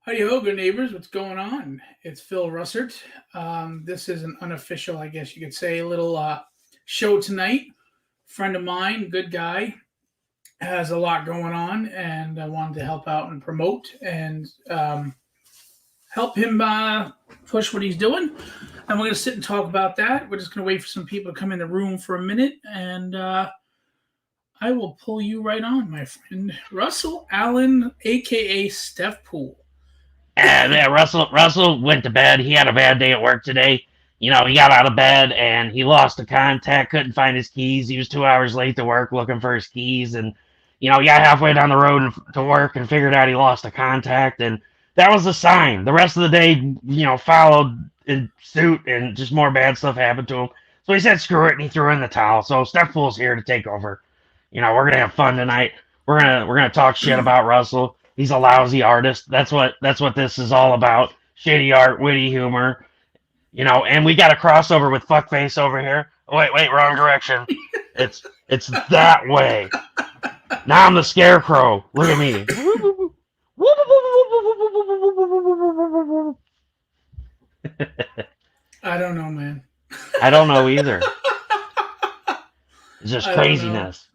Howdy ho, good neighbors. What's going on? It's Phil Russert. This is an unofficial, I guess you could say, little show tonight. Friend of mine, good guy, has a lot going on, and I wanted to help out and promote and help him push what he's doing. And we're going to sit and talk about that. We're just going to wait for some people to come in the room for a minute, and I will pull you right on, my friend. Russell Allen, aka Stefpool. Yeah, Russell went to bed. He had a bad day at work today. He got out of bed and he lost the contact, couldn't find his keys. He was 2 hours late to work looking for his keys. And, he got halfway down the road to work and figured out he lost the contact. And that was the sign. The rest of the day, followed in suit and just more bad stuff happened to him. So he said, screw it. And he threw in the towel. So Steph Pool's here to take over. We're going to have fun tonight. We're gonna talk shit about Russell. He's a lousy artist. That's what this is all about. Shitty art, witty humor, and we got a crossover with Fuckface over here. Oh, wait, wrong direction. It's that way. Now I'm the Scarecrow. Look at me. I don't know, man. I don't know either. It's just I don't know. craziness.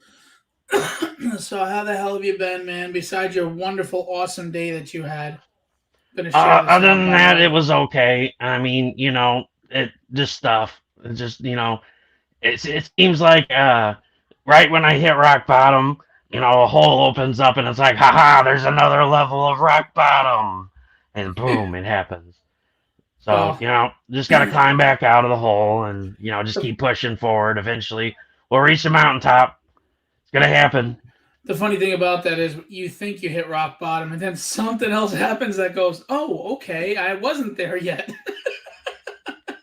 So, how the hell have you been, man? Besides your wonderful, awesome day that you had, gonna share the Other sound than bite that, of it it. was okay. I mean, it just stuff. It just, it seems like right when I hit rock bottom, a hole opens up and it's like, haha, there's another level of rock bottom. And boom, it happens. So, Well, just got to climb back out of the hole and, just the, keep pushing forward. Eventually, we'll reach the mountaintop. It's going to happen. the funny thing about that is you think you hit rock bottom, and then something else happens that goes, "Oh, okay, I wasn't there yet."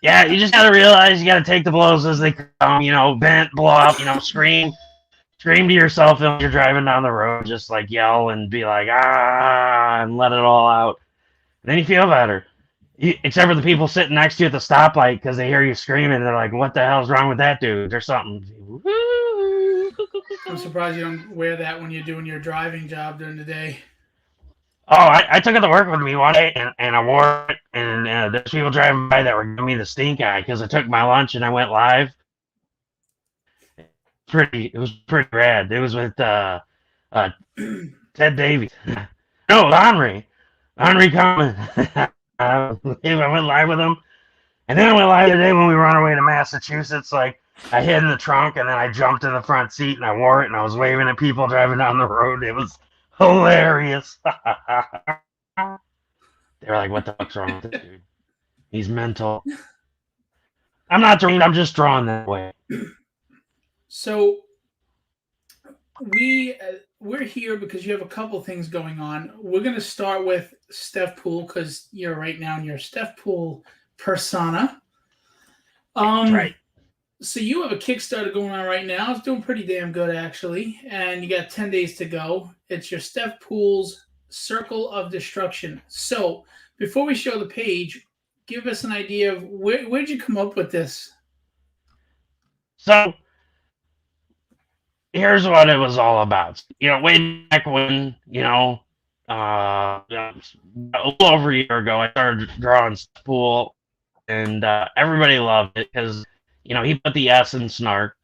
Yeah, you just got to realize you got to take the blows as they come, bent, blow up, scream to yourself when you're driving down the road, just like yell and be like, ah, and let it all out. And then you feel better. Except for the people sitting next to you at the stoplight because they hear you screaming. They're like, what the hell's wrong with that dude? Or something. I'm surprised you don't wear that when you're doing your driving job during the day. Oh, I took it to work with me one day and I wore it. And there's people driving by that were giving me the stink eye because I took my lunch and I went live. It was pretty rad. It was with uh, Ted Davies. No, Henry Common. I went live with him. And then I went live today when we were on our way to Massachusetts. Like, I hid in the trunk and then I jumped in the front seat and I wore it and I was waving at people driving down the road. It was hilarious. They were like, what the fuck's wrong with this dude? He's mental. I'm not dreaming, I'm just drawn that way. So we're here because you have a couple things going on. We're gonna start with Steph Pool because you're right now in your Steph Pool persona. That's Um, right. so you have a Kickstarter going on right now. It's doing pretty damn good actually, and you got 10 days to go. It's your Steph Pool's Circle of Destruction. So before we show the page, give us an idea of where'd you come up with this? So here's what it was all about. Way back when, a little over a year ago, I started drawing Pool, and everybody loved it because, he put the S in Snark,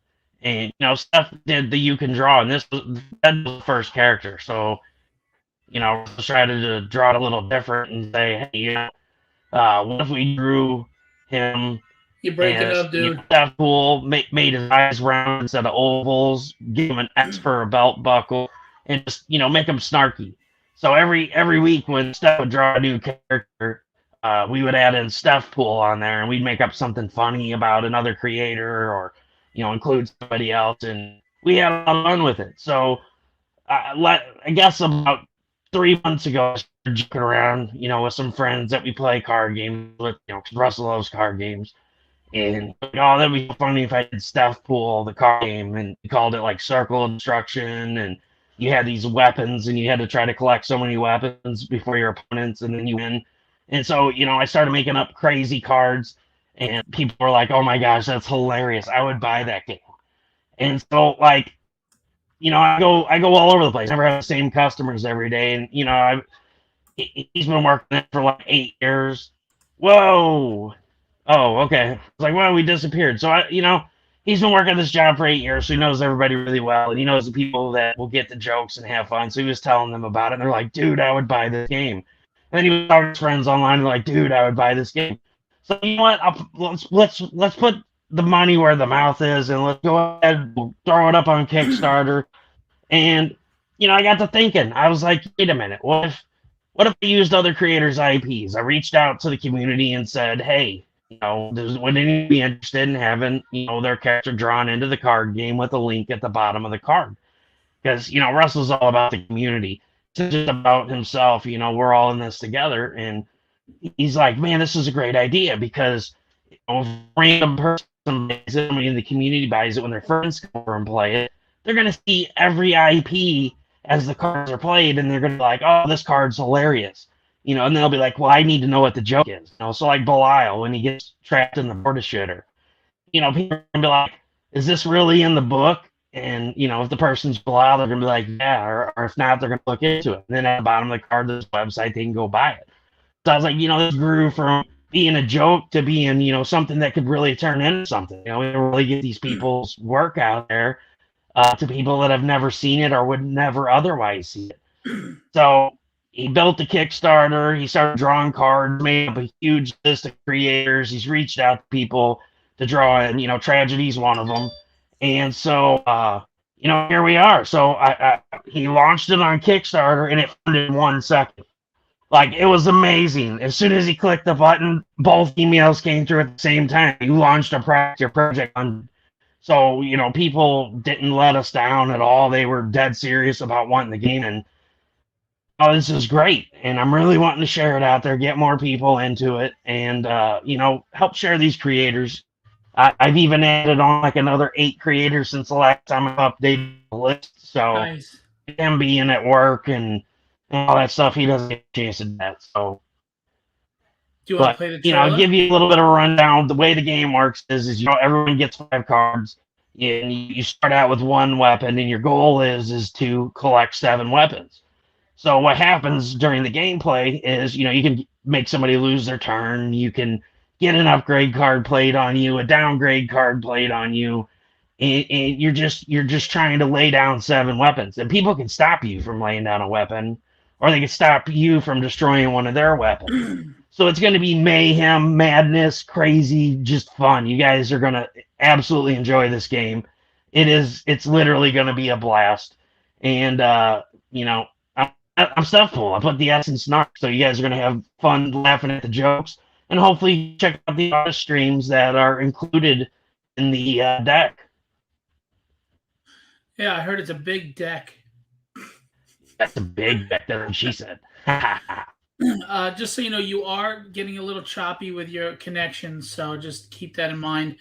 and Steph did the you can draw, and this was the first character. So, just tried to draw it a little different and say, hey, what if we drew him You're breaking and up, dude. that pool made his eyes round instead of ovals, give him an X for a belt buckle, and just make him snarky. So every week when Steph would draw a new character, we would add in Steph Pool on there, and we'd make up something funny about another creator or include somebody else, and we had a lot of fun with it. So I guess about 3 months ago, I started joking around, with some friends that we play card games with, 'cause Russell loves card games. And that'd be funny if I did Steph Pool, the card game, and we called it like Circle of Destruction. And you had these weapons, and you had to try to collect so many weapons before your opponents, and then you win. And so, I started making up crazy cards, and people were like, "Oh my gosh, that's hilarious! I would buy that game." And so, like, I go all over the place. I never have the same customers every day, and He's been working it for like 8 years. Whoa. Oh, okay. It's like, well, we disappeared. So he's been working this job for 8 years, so he knows everybody really well, and he knows the people that will get the jokes and have fun. So he was telling them about it, and they're like, "Dude, I would buy this game." And then he was talking to his friends online, and they're like, "Dude, I would buy this game." So you know what? Let's put the money where the mouth is, and let's go ahead and throw it up on Kickstarter. And I got to thinking. I was like, wait a minute. What if I used other creators' IPs? I reached out to the community and said, hey, would anyone be interested in having, their character drawn into the card game with a link at the bottom of the card? Because, Russell's all about the community. It's just about himself. We're all in this together. And he's like, man, this is a great idea because if a random person buys it, somebody in the community buys it when their friends come over and play it, they're going to see every IP as the cards are played, and they're going to be like, oh, this card's hilarious. And they'll be like, well, I need to know what the joke is. So like Belial, when he gets trapped in the border shitter, people are going to be like, is this really in the book? And, if the person's Belial, they're going to be like, yeah, or if not, they're going to look into it. And then at the bottom of the card, there's a website, they can go buy it. So I was like, this grew from being a joke to being, something that could really turn into something. We really get these people's work out there to people that have never seen it or would never otherwise see it. So he built the Kickstarter. He started drawing cards, made up a huge list of creators. He's reached out to people to draw, and Tragedy's one of them. And so, here we are. So he launched it on Kickstarter, and it funded in 1 second. Like, it was amazing. As soon as he clicked the button, both emails came through at the same time. You launched your project on. So, people didn't let us down at all. They were dead serious about wanting the game. And, this is great. And I'm really wanting to share it out there, get more people into it, and, help share these creators. I've even added on like another 8 creators since the last time I updated the list. So, Nice. him being at work and all that stuff, he doesn't get a chance to do that. So, Do you want to play the trailer? I'll give you a little bit of a rundown. The way the game works is everyone gets 5 cards, and you start out with 1 weapon, and your goal is to collect 7 weapons. So what happens during the gameplay is, you can make somebody lose their turn. You can get an upgrade card played on you, a downgrade card played on you, and you're just trying to lay down 7 weapons. And people can stop you from laying down a weapon, or they can stop you from destroying one of their weapons. So it's going to be mayhem, madness, crazy, just fun. You guys are going to absolutely enjoy this game. It's literally going to be a blast. And, I'm Stefpool. I put the S in snark, so you guys are going to have fun laughing at the jokes. And hopefully check out the other streams that are included in the deck. Yeah, I heard it's a big deck. That's a big deck, that's what she said. Just so you know, you are getting a little choppy with your connection, so just keep that in mind.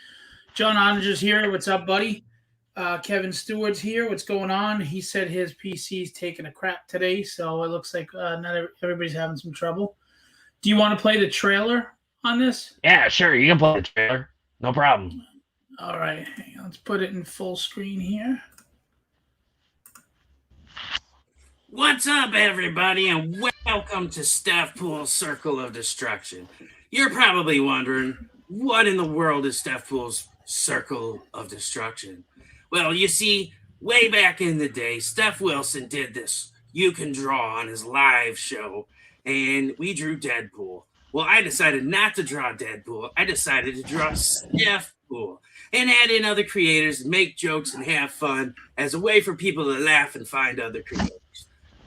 John Oninger's here. What's up, buddy? Kevin Stewart's here. What's going on? He said his PC's taking a crap today, so it looks like not everybody's having some trouble. Do you want to play the trailer on this? Yeah, sure. You can play the trailer. No problem. All right. Hang on, let's put it in full screen here. What's up, everybody, and welcome to Stefpool's Circle of Destruction. You're probably wondering, what in the world is Stefpool's Circle of Destruction? Well, you see, way back in the day, Steph Wilson did this You Can Draw on his live show, and we drew Deadpool. Well, I decided not to draw Deadpool. I decided to draw Stefpool and add in other creators, make jokes, and have fun as a way for people to laugh and find other creators.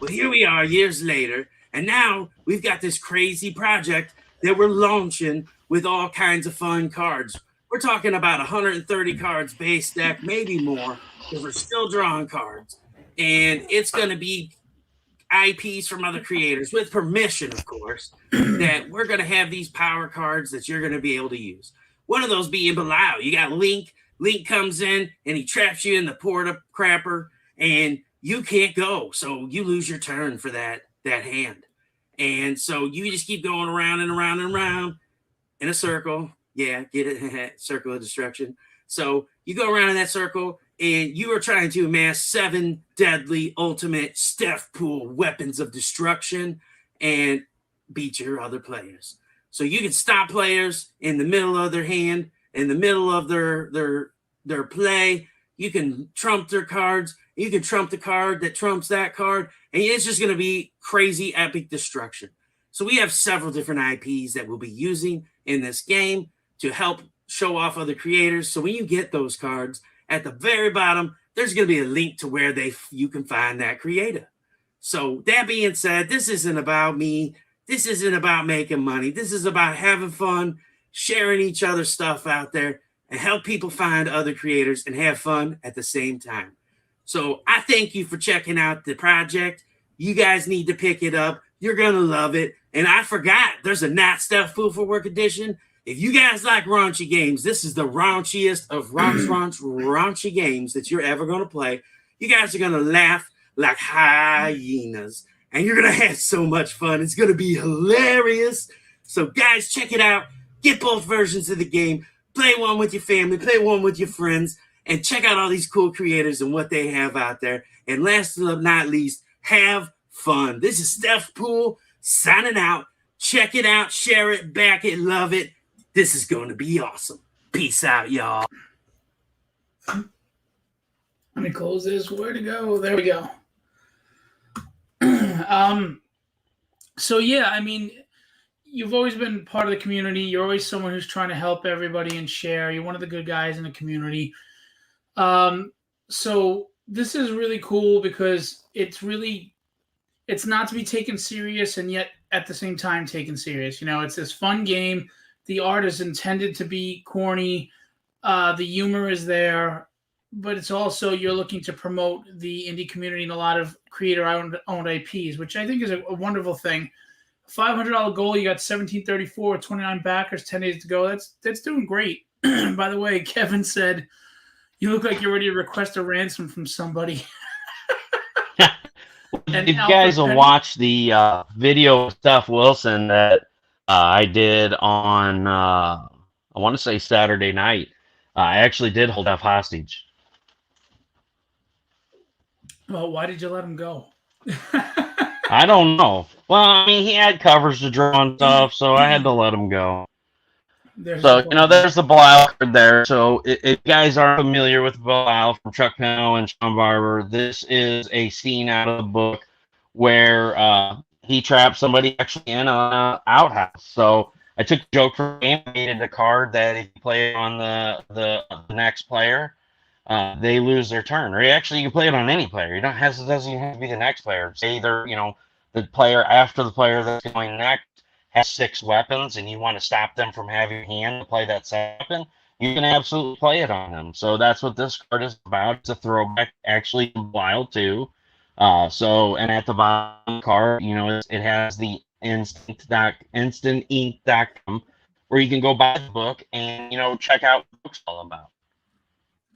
Well, here we are years later, and now we've got this crazy project that we're launching with all kinds of fun cards. We're talking about 130 cards base deck, maybe more, because we're still drawing cards. And it's going to be IPs from other creators, with permission, of course, that we're going to have these power cards that you're going to be able to use. One of those being Belial. You got Link. Link comes in, and he traps you in the porta crapper, and you can't go. So you lose your turn for that hand. And so you just keep going around and around and around in a circle. Yeah, get it? Circle of destruction. So you go around in that circle, and you are trying to amass 7 deadly ultimate Stefpool weapons of destruction. and beat your other players. So you can stop players in the middle of their hand, in the middle of their play. You can trump their cards. You can trump the card that trumps that card. And it's just going to be crazy epic destruction. So we have several different IPs that we'll be using in this game to help show off other creators. So when you get those cards, at the very bottom, there's going to be a link to where you can find that creator. So that being said, this isn't about me. This isn't about making money. This is about having fun, sharing each other's stuff out there, and help people find other creators and have fun at the same time. So I thank you for checking out the project. You guys need to pick it up. You're going to love it. And I forgot, there's a Not Stefpool for Work edition. If you guys like raunchy games, this is the raunchiest of raunchy games that you're ever going to play. You guys are going to laugh like hyenas. And you're going to have so much fun. It's going to be hilarious. So guys, check it out. Get both versions of the game. Play one with your family. Play one with your friends. And check out all these cool creators and what they have out there. And last but not least, have fun. This is Stefpool signing out. Check it out. Share it. Back it. Love it. This is going to be awesome. Peace out, y'all. Let me close this. Where to go? There we go. So yeah, I mean, you've always been part of the community. You're always someone who's trying to help everybody and share. You're one of the good guys in the community. So this is really cool because it's not to be taken serious and yet at the same time taken serious. You know, it's this fun game. The art is intended to be corny. The humor is there, but it's also you're looking to promote the indie community and a lot of creator-owned IPs, which I think is a wonderful thing. $500 goal, you got 1734, 29 backers, 10 days to go. That's doing great. By the way, Kevin said, you look like you're ready to request a ransom from somebody. If you guys will watch the video of Steph Wilson that I did on, I want to say Saturday night, I actually did hold Steph hostage. Well, why did you let him go? I don't know. Well, I mean, he had covers to draw and stuff, so I had to let him go. There's the Belial card there. So if you guys are familiar with Belial from Chuck Pino and Sean Barber, this is a scene out of the book where he trapped somebody actually in an outhouse. So I took a joke from the game, made a card that if you play it on the next player, they lose their turn. Or actually, you can play it on any player. It doesn't even have to be the next player. Say they're, the player after the player that's going next has 6 weapons, and you want to stop them from having a hand to play that weapon, you can absolutely play it on them. So that's what this card is about. It's a throwback, actually, to Wild 2. And at the bottom card, it has the instantinc.com, where you can go buy the book and, check out what the book's all about.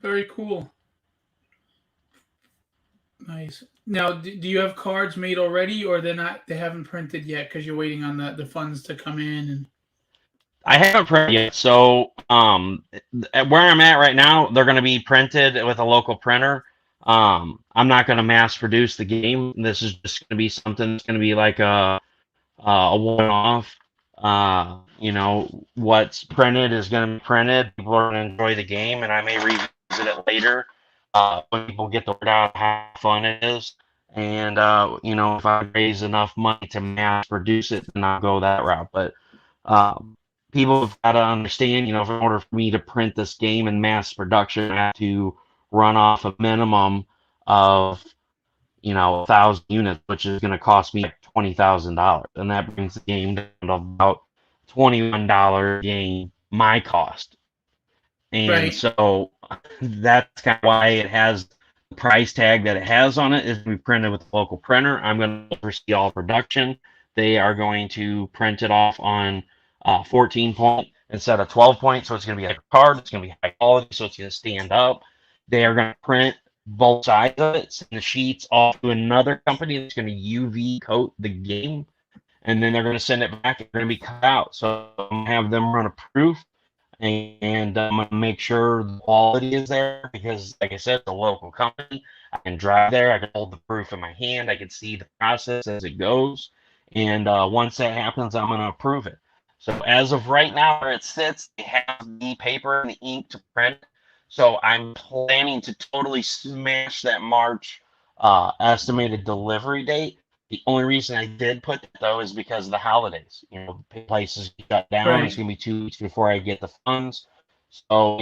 Very cool. Nice. Now, do you have cards made already, or they haven't printed yet because you're waiting on the funds to come in? And I haven't printed yet. So where I'm at right now, they're going to be printed with a local printer. I'm not going to mass produce the game. This is just going to be something that's going to be like a one-off. What's printed is going to be printed. People are going to enjoy the game, and I may revisit it later when people get the word out how fun it is. And, if I raise enough money to mass produce it, then I'll go that route. But people have got to understand, in order for me to print this game in mass production, I have to run off a minimum of, 1,000 units, which is going to cost me $20,000. And that brings the game down to about $21 game, my cost. And right. So that's kind of why it has the price tag that it has on it. Is we printed with a local printer. I'm going to oversee all production. They are going to print it off on 14 point instead of 12 point. So it's going to be like a card. It's going to be high quality. So it's going to stand up. They are going to print both sides of it, send the sheets off to another company that's going to UV coat the game. And then they're going to send it back. It's going to be cut out. So I'm going to have them run a proof. And I'm going to make sure the quality is there because, like I said, it's a local company. I can drive there. I can hold the proof in my hand. I can see the process as it goes. And once that happens, I'm going to approve it. So as of right now, where it sits, they have the paper and the ink to print. So I'm planning to totally smash that March estimated delivery date. The only reason I did put that though is because of the holidays. You know, places shut down. It's Right. gonna be 2 weeks before I get the funds. So,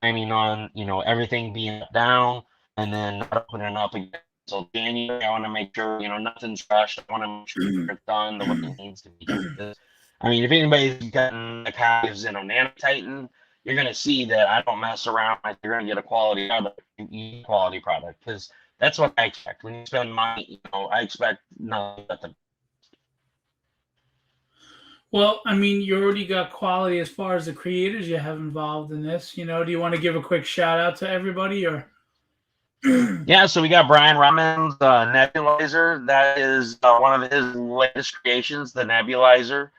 planning on, everything being down and then not opening up again until January. I want to make sure, nothing's rushed. I want to make sure it's done the way it needs to be done. 'Cause, I mean, if anybody's gotten a copy of Xenonanonite Titan, you're going to see that I don't mess around. Like, you're going to get a quality product, quality product, because that's what I expect. When you spend money, I expect nothing but the. Well, I mean, you already got quality as far as the creators you have involved in this. Do you want to give a quick shout out to everybody or? Yeah, so we got Brian Raman's nebulizer. That is one of his latest creations, the nebulizer.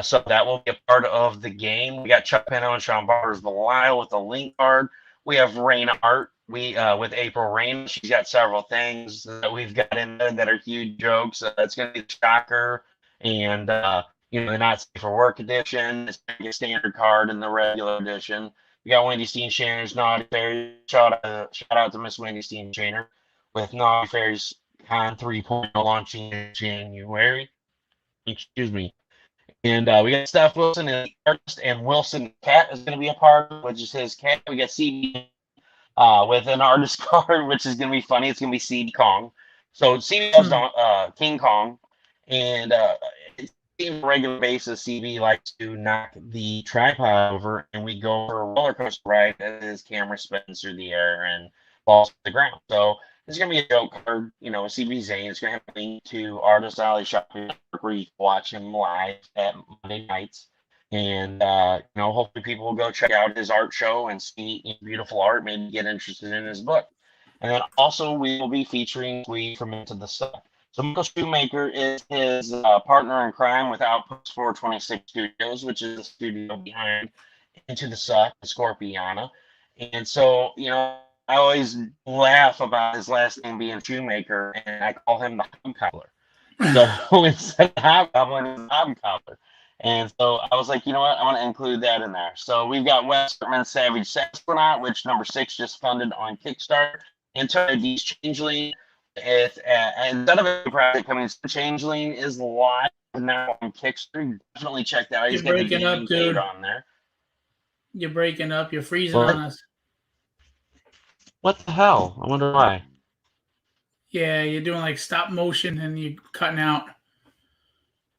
So that will be a part of the game. We got Chuck Pino and Sean Barber's Belial with the link card. We have Rain Art. With April Rain, she's got several things that we've got in there that are huge jokes. It's going to be the Shocker and the Not Safe for Work edition. It's going to be a standard card in the regular edition. We got Wendy Steen Shanner's Naughty Fairies. Shout out to Miss Wendy Steen Shanner with Naughty Fairies Con 3.0 launching in January. Excuse me. And we got Steph Wilson and the artist, and Wilson Cat is going to be a part, which is his cat. We got CB with an artist card, which is going to be funny. It's going to be CB Kong. So CB loves King Kong, and on a regular basis, CB likes to knock the tripod over, and we go for a roller coaster ride as his camera spins through the air and falls to the ground. So it's gonna be a joke card, CB Zane. It's gonna have a link to Artist Alley Shopping where you can watch him live at Monday nights. And hopefully people will go check out his art show and see beautiful art, maybe get interested in his book. And then also we will be featuring Tweed from Into the Suck. So Michael Shoemaker is his partner in crime with Outpost 426 Studios, which is the studio behind Into the Suck, Scorpiana. And so, I always laugh about his last name being Shoemaker, and I call him the Hobcobbler. So instead of Hobgoblin, it's Hobcobbler. And so I was like, you know what? I want to include that in there. So we've got Wes Hartman's Savage Sasquatch, which number 6 just funded on Kickstarter. Antonio D's Changeling. Instead of a project coming, Changeling is live now on Kickstarter. Definitely check that out. He's got the breaking up, dude. on there. You're breaking up. You're freezing on us. What the hell? I wonder why. Yeah, you're doing like stop motion and you're cutting out.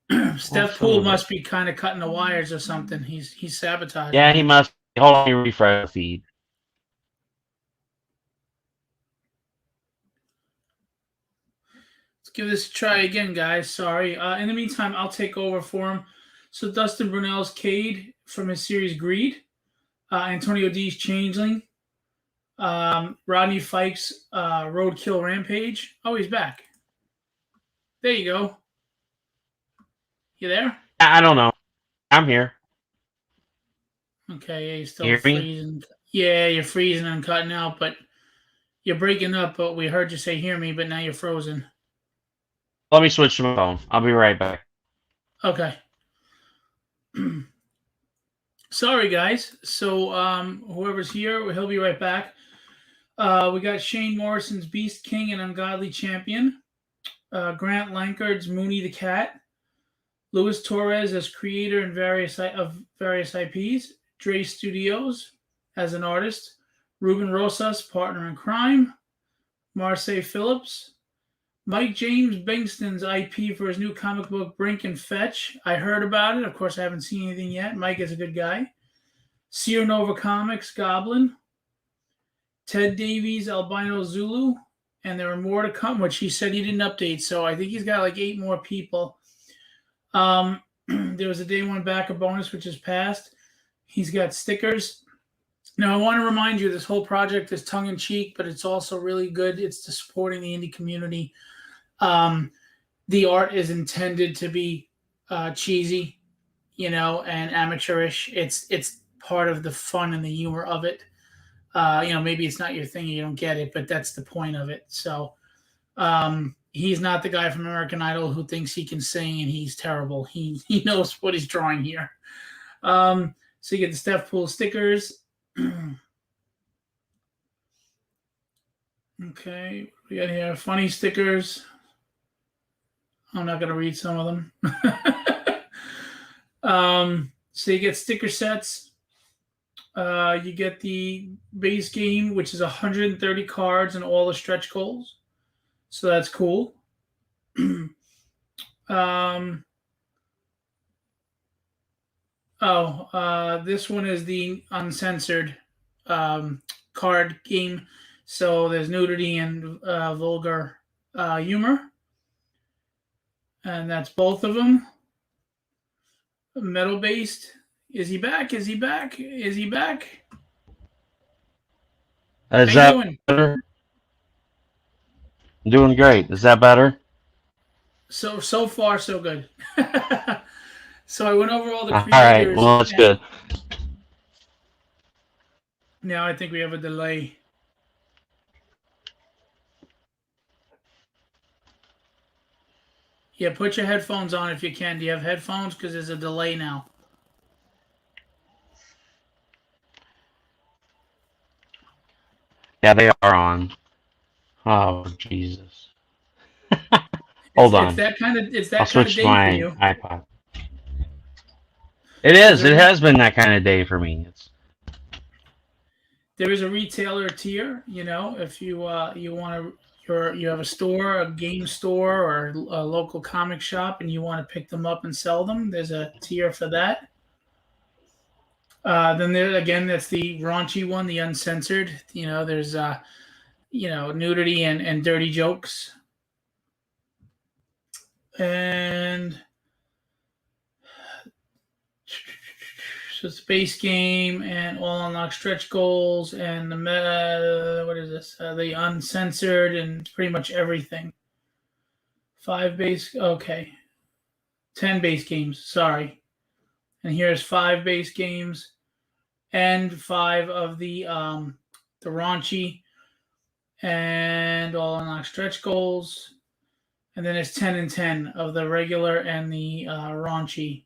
Stefpool must be kind of cutting the wires or something. He's sabotaging. Yeah, he must. Hold on, let me refresh the feed. Let's give this a try again, guys. Sorry. In the meantime, I'll take over for him. So Dustin Brunel's Cade from his series Greed. Antonio D's Changeling. Rodney Fike's Roadkill Rampage. Oh, he's back. There you go. You there? I don't know. I'm here. Okay, you're still freezing. Yeah, you're freezing and cutting out, but you're breaking up. But we heard you say "hear me," but now you're frozen. Let me switch to my phone. I'll be right back. Okay. Sorry, guys. So whoever's here, he'll be right back. We got Shane Morrison's Beast King and Ungodly Champion. Grant Lankard's Mooney the Cat. Luis Torres as creator and various IPs. Dre Studios as an artist. Ruben Rosas, partner in crime. Marseille Phillips. Mike James Bingston's IP for his new comic book, Brink and Fetch. I heard about it. Of course, I haven't seen anything yet. Mike is a good guy. Sierra Nova Comics, Goblin. Ted Davies, Albino Zulu. And there are more to come, which he said he didn't update. So I think he's got like 8 more people. There was a day one backer bonus, which is passed. He's got stickers. Now, I want to remind you, this whole project is tongue-in-cheek, but it's also really good. It's to supporting the indie community. The art is intended to be cheesy, and amateurish. It's part of the fun and the humor of it. Maybe it's not your thing, you don't get it, but that's the point of it. So he's not the guy from American Idol who thinks he can sing and he's terrible. He knows what he's drawing here. So you get the Stefpool stickers. Okay, we got here funny stickers. I'm not gonna read some of them. So you get sticker sets. You get the base game, which is 130 cards and all the stretch goals. So that's cool. This one is the uncensored card game. So there's nudity and vulgar humor. And that's both of them. Metal based. Is he back? Is he back? Is he back? Is that better? I'm doing great. Is that better? So far, so good. So I went over all the creators. All right. Well, that's good. Now I think we have a delay. Yeah, put your headphones on if you can. Do you have headphones? Because there's a delay now. Yeah, they are on. Oh, Jesus. Hold on. It's that kind of. It's that I'll kind of switch day my for you. iPod. It is. It has been that kind of day for me. There is a retailer tier. You know, if you you want to, you have a store, a game store, or a local comic shop, and you want to pick them up and sell them. There's a tier for that. Then there again, that's the raunchy one, the uncensored. You know, there's nudity and dirty jokes. And so it's base game and all unlocked stretch goals and the what is this? The uncensored and pretty much everything. 5 base, okay. 10 base games, sorry. And here's 5 base games and 5 of the raunchy and all unlocked stretch goals. And then it's 10 and 10 of the regular and the raunchy.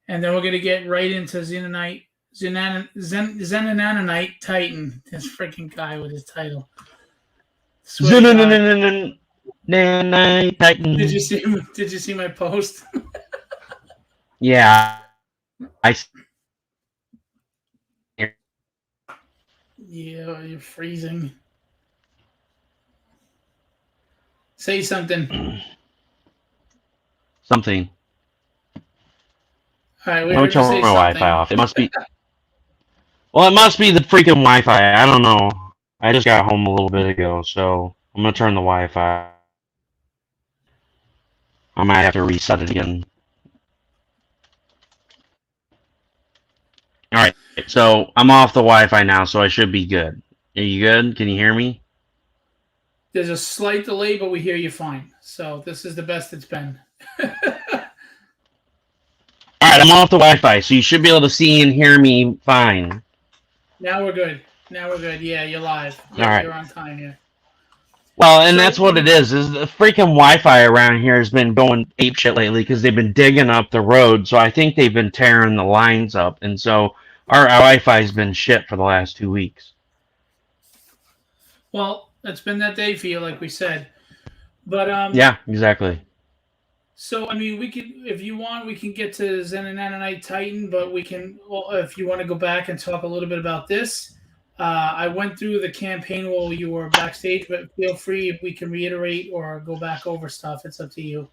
And then we're going to get right into Xenonanonite Titan. This freaking guy with his title. Xenonanonite Titan. Did you see my post? Yeah. Yeah, you're freezing. Say something. Something. All right, we I'm heard you turn say my something. Wi-Fi off. It must be. Well, it must be the freaking Wi-Fi. I don't know. I just got home a little bit ago, so I'm gonna turn the Wi-Fi. I might have to reset it again. All right, so I'm off the Wi-Fi now, so I should be good. Are you good? Can you hear me? There's a slight delay, but we hear you fine. So this is the best it's been. All right, I'm off the Wi-Fi, so you should be able to see and hear me fine. Now we're good. Yeah, you're live. All right. You're on time here. Well, and that's what it is the freaking Wi-Fi around here has been going apeshit lately because they've been digging up the road, so I think they've been tearing the lines up, and so our Wi-Fi has been shit for the last 2 weeks. Well, it's been that day for you, like we said. But yeah, exactly. So I mean, we can, if you want, we can get to Xenonanonite Titan, but we can, well, if you want to go back and talk a little bit about this. I went through the campaign while you were backstage, but feel free if we can reiterate or go back over stuff. It's up to you.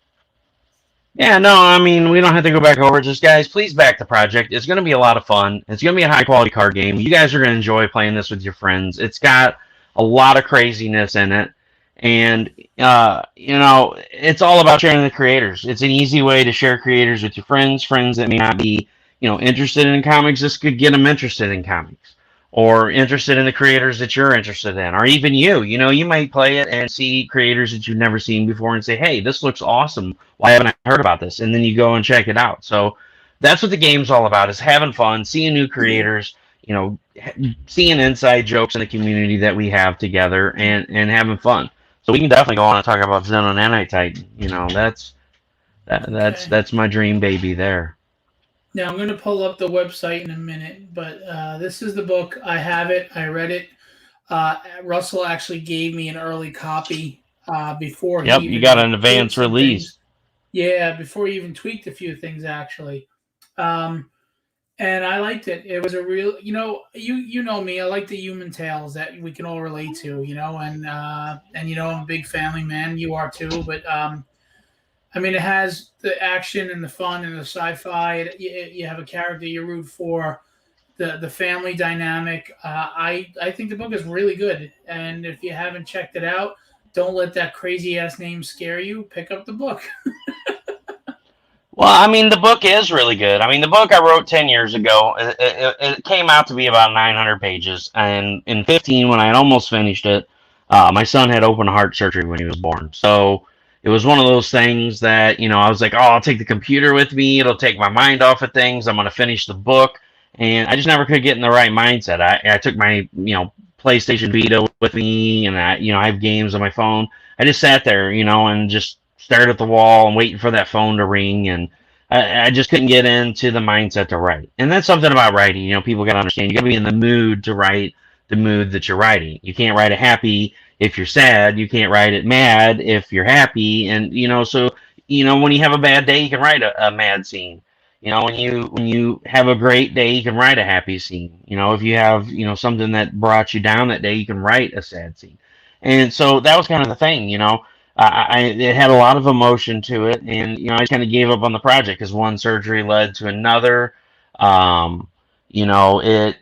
Yeah, no, I mean, we don't have to go back over it. Just, guys, please back the project. It's going to be a lot of fun. It's going to be a high-quality card game. You guys are going to enjoy playing this with your friends. It's got a lot of craziness in it. And, it's all about sharing the creators. It's an easy way to share creators with your friends that may not be, interested in comics. This could get them interested in comics. Or interested in the creators that you're interested in, or even you. You might play it and see creators that you've never seen before and say, hey, this looks awesome. Why haven't I heard about this? And then you go and check it out. So that's what the game's all about, is having fun, seeing new creators, seeing inside jokes in the community that we have together and having fun. So we can definitely go on and talk about Xenonanonite Titan. Okay. That's my dream baby there. Now I'm going to pull up the website in a minute, but this is the book. I have it. I read it. Russell actually gave me an early copy before he Yep, you got even an tweaked advance some release. things. Yeah, before he even tweaked a few things actually. Um, and I liked it. It was a real, you know me. I like the human tales that we can all relate to, and I'm a big family man. You are too, but I mean, it has the action and the fun and the sci-fi. You have a character you root for. The family dynamic. I think the book is really good, and if you haven't checked it out, don't let that crazy ass name scare you. Pick up the book. Well, I mean, the book is really good. I mean, the book I wrote 10 years ago, it came out to be about 900 pages. And in 15, when I had almost finished it, my son had open heart surgery when he was born. So it was one of those things that, I was like, oh, I'll take the computer with me. It'll take my mind off of things. I'm going to finish the book. And I just never could get in the right mindset. I took my, PlayStation Vita with me, and I have games on my phone. I just sat there, and just stared at the wall and waiting for that phone to ring, and I just couldn't get into the mindset to write. And that's something about writing. People got to understand. You got to be in the mood to write the mood that you're writing. You can't write it happy if you're sad. You can't write it mad if you're happy. And so when you have a bad day, you can write a mad scene. When you have a great day, you can write a happy scene. If you have something that brought you down that day, you can write a sad scene. And so that was kind of the thing. It had a lot of emotion to it, and I just kind of gave up on the project because one surgery led to another. Um, it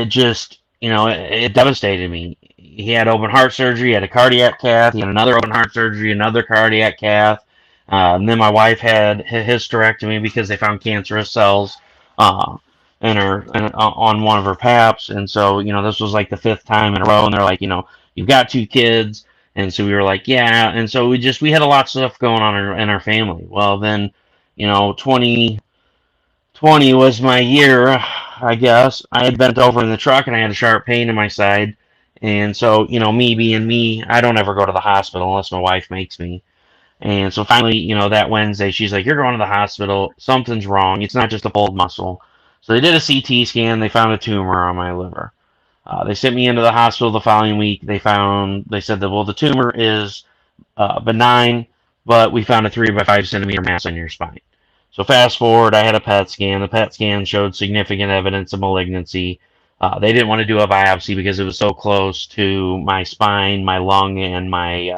just it devastated me. He had open heart surgery, he had a cardiac cath, he had another open heart surgery, another cardiac cath. And then my wife had a hysterectomy because they found cancerous cells uh, on one of her paps, and so this was like the fifth time in a row, and they're like, you've got two kids. And so we were like, yeah. And so we had a lot of stuff going on in our family. Well, then, 2020 was my year, I guess. I had bent over in the truck and I had a sharp pain in my side. And so, me being me, I don't ever go to the hospital unless my wife makes me. And so finally, that Wednesday, she's like, you're going to the hospital. Something's wrong. It's not just a pulled muscle. So they did a CT scan. They found a tumor on my liver. They sent me into the hospital the following week. They said that, well, the tumor is benign, but we found a 3 by 5 centimeter mass on your spine. So fast forward, I had a PET scan. The PET scan showed significant evidence of malignancy. They didn't want to do a biopsy because it was so close to my spine, my lung, and my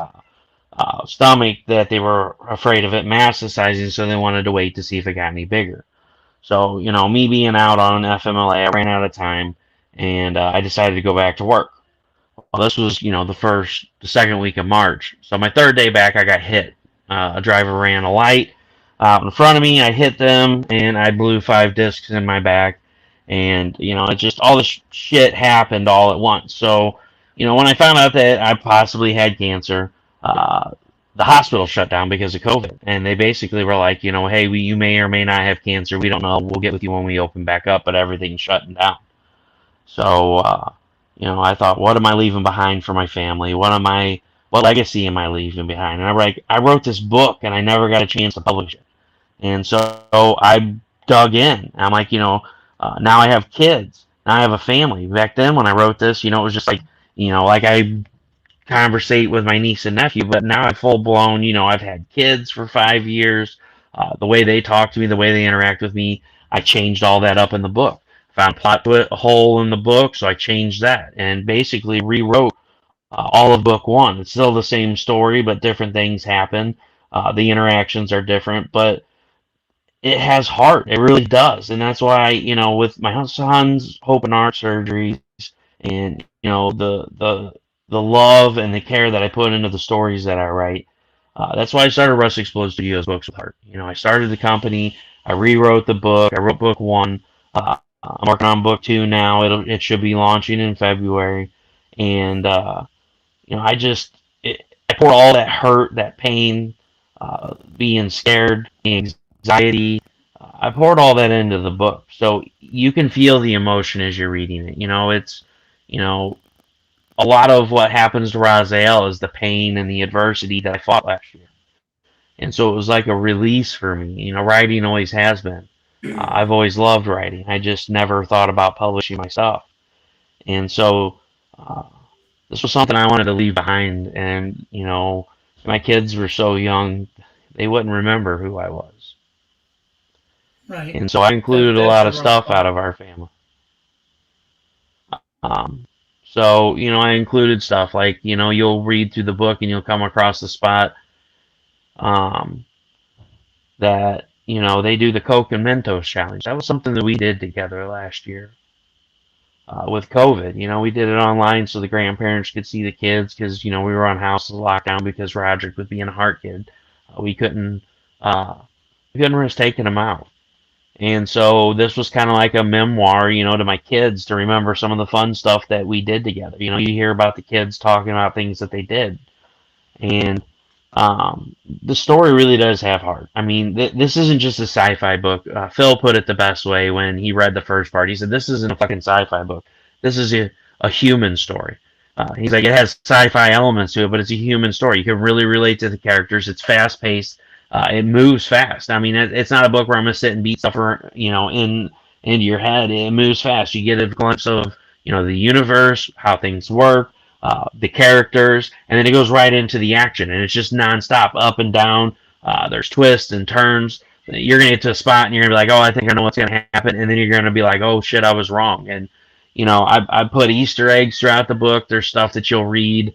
stomach that they were afraid of it metastasizing, so they wanted to wait to see if it got any bigger. So, me being out on FMLA, I ran out of time, and I decided to go back to work. Well, this was, the second week of March. So my third day back, I got hit. A driver ran a light out in front of me. I hit them, and I blew 5 discs in my back. And, it just, all this shit happened all at once. So, when I found out that I possibly had cancer, the hospital shut down because of COVID. And they basically were like, hey, you may or may not have cancer. We don't know. We'll get with you when we open back up, but everything's shutting down. So, I thought, what am I leaving behind for my family? What legacy am I leaving behind? And I wrote this book and I never got a chance to publish it. And so I dug in. I'm like, now I have kids. Now I have a family. Back then when I wrote this, it was just like, like I conversate with my niece and nephew, but now I'm full blown, I've had kids for 5 years. The way they talk to me, the way they interact with me, I changed all that up in the book. Found plot hole in the book, so I changed that and basically rewrote all of book one. It's still the same story, but different things happen. The interactions are different, but it has heart. It really does, and that's why with my son's open heart surgeries and the love and the care that I put into the stories that I write. That's why I started Russ Explode Studios Books with Heart. I started the company. I rewrote the book. I wrote book one. I'm working on book two now. It should be launching in February, and I pour all that hurt, that pain, being scared, the anxiety. I poured all that into the book, so you can feel the emotion as you're reading it. It's you know a lot of what happens to Raziel is the pain and the adversity that I fought last year. And so it was like a release for me. You know, writing always has been. I've always loved writing. I just never thought about publishing my stuff. And so uh, this was something I wanted to leave behind. And, you know, my kids were so young, they wouldn't remember who I was. Right. And so I included a That's lot a of rough stuff part. out of our family. So, you know, I included stuff like, you know, you'll read through the book and you'll come across the spot um, that, you know, they do the Coke and Mentos challenge. That was something that we did together last year with COVID. You know, we did it online so the grandparents could see the kids because, you know, we were on house lockdown because Roderick was being a heart kid. We couldn't uh, we couldn't risk taking him out. And so this was kind of like a memoir, you know, to my kids to remember some of the fun stuff that we did together. You know, you hear about the kids talking about things that they did. And the story really does have heart. I mean, this isn't just a sci-fi book. Phil put it the best way when he read the first part. He said, "This isn't a fucking sci-fi book. This is a human story." He's like, "It has sci-fi elements to it, but it's a human story. You can really relate to the characters. It's fast-paced. It moves fast. I mean, it's not a book where I'm gonna sit and beat stuff, you know, into your head. It moves fast. You get a glimpse of, you know, the universe, how things work." The characters, and then it goes right into the action, and it's just nonstop, up and down. There's twists and turns. You're gonna get to a spot, and you're gonna be like, "Oh, I think I know what's gonna happen," and then you're gonna be like, "Oh shit, I was wrong." And you know, I put Easter eggs throughout the book. There's stuff that you'll read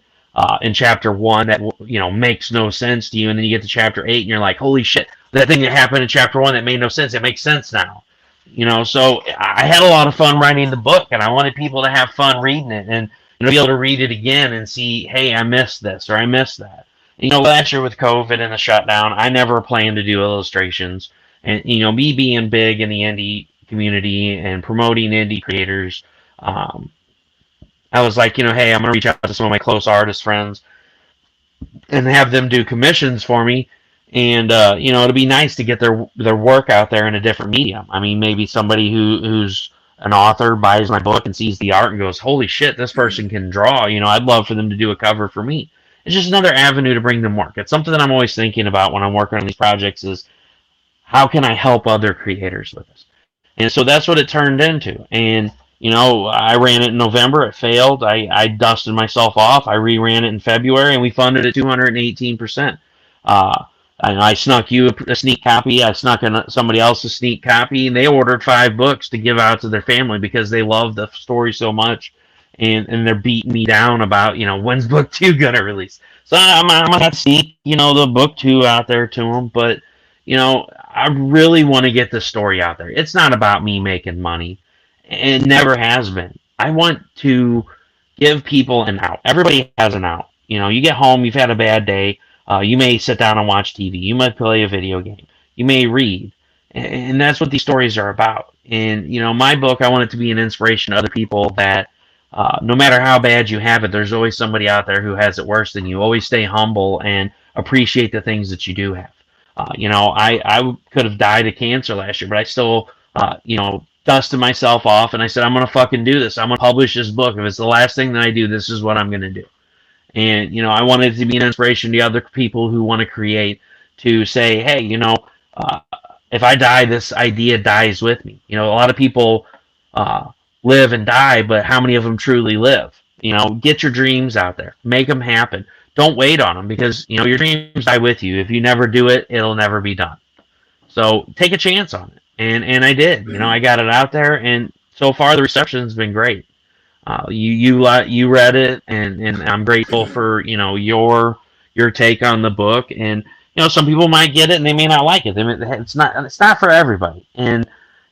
in chapter 1 that you know makes no sense to you, and then you get to chapter 8, and you're like, "Holy shit, that thing that happened in chapter 1 that made no sense, it makes sense now." You know, so I had a lot of fun writing the book, and I wanted people to have fun reading it, and you know, be able to read it again and see, hey, I missed this or I missed that. You know, last year with COVID and the shutdown, I never planned to do illustrations. And, you know, me being big in the indie community and promoting indie creators, um, I was like, you know, hey, I'm going to reach out to some of my close artist friends and have them do commissions for me. And you know, it'd be nice to get their work out there in a different medium. I mean, maybe somebody who's an author buys my book and sees the art and goes, "Holy shit, this person can draw." You know, I'd love for them to do a cover for me. It's just another avenue to bring them work. It's something that I'm always thinking about when I'm working on these projects is how can I help other creators with this? And so that's what it turned into. And you know, I ran it in November. It failed. I dusted myself off. I reran it in February, and we funded it 218%. I snuck you a sneak copy. I snuck somebody else a sneak copy, and they ordered 5 books to give out to their family because they love the story so much, and they're beating me down about, you know, when's book 2 gonna release. So I'm gonna have to sneak, you know, the book 2 out there to them, but you know, I really want to get the story out there. It's not about me making money. It never has been. I want to give people an out. Everybody has an out. You know, you get home, you've had a bad day. You may sit down and watch TV. You might play a video game. You may read. And that's what these stories are about. And, you know, my book, I want it to be an inspiration to other people that no matter how bad you have it, there's always somebody out there who has it worse than you. Always stay humble and appreciate the things that you do have. You know, I could have died of cancer last year, but I still, you know, dusted myself off and I said, I'm going to fucking do this. I'm going to publish this book. If it's the last thing that I do, this is what I'm going to do. And, you know, I wanted it to be an inspiration to other people who want to create to say, hey, you know, uh, if I die, this idea dies with me. You know, a lot of people live and die, but how many of them truly live? You know, get your dreams out there, make them happen. Don't wait on them because, you know, your dreams die with you. If you never do it, it'll never be done. So take a chance on it. And I did. You know, I got it out there, and so far the reception's been great. You read it, and I'm grateful for, you know, your take on the book. And you know, some people might get it and they may not like it. It's not for everybody. And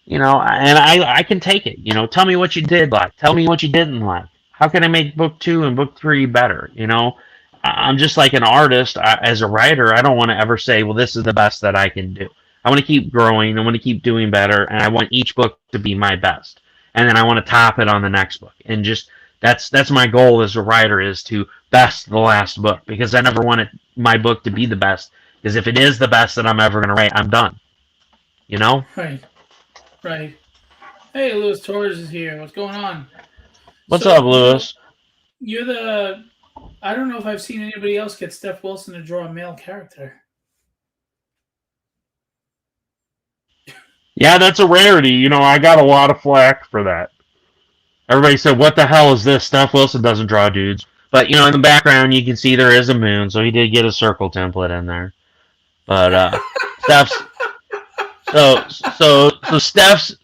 you know, and I can take it. You know, tell me what you did like. Tell me what you didn't like. How can I make book 2 and book 3 better? You know, I'm just like an artist. As a writer, I don't want to ever say, well, this is the best that I can do. I want to keep growing. I want to keep doing better, and I want each book to be my best. And then I want to top it on the next book. And just that's my goal as a writer, is to best the last book, because I never wanted my book to be the best. Because if it is the best that I'm ever going to write, I'm done. You know? Right. Right. Hey, Louis Torres is here. What's going on? What's So, up, Lewis? You're the. I don't know if I've seen anybody else get Steph Wilson to draw a male character. Yeah, that's a rarity. You know, I got a lot of flack for that. Everybody said, "What the hell is this?" Steph Wilson doesn't draw dudes, but you know, in the background you can see there is a moon, so he did get a circle template in there. But Steph's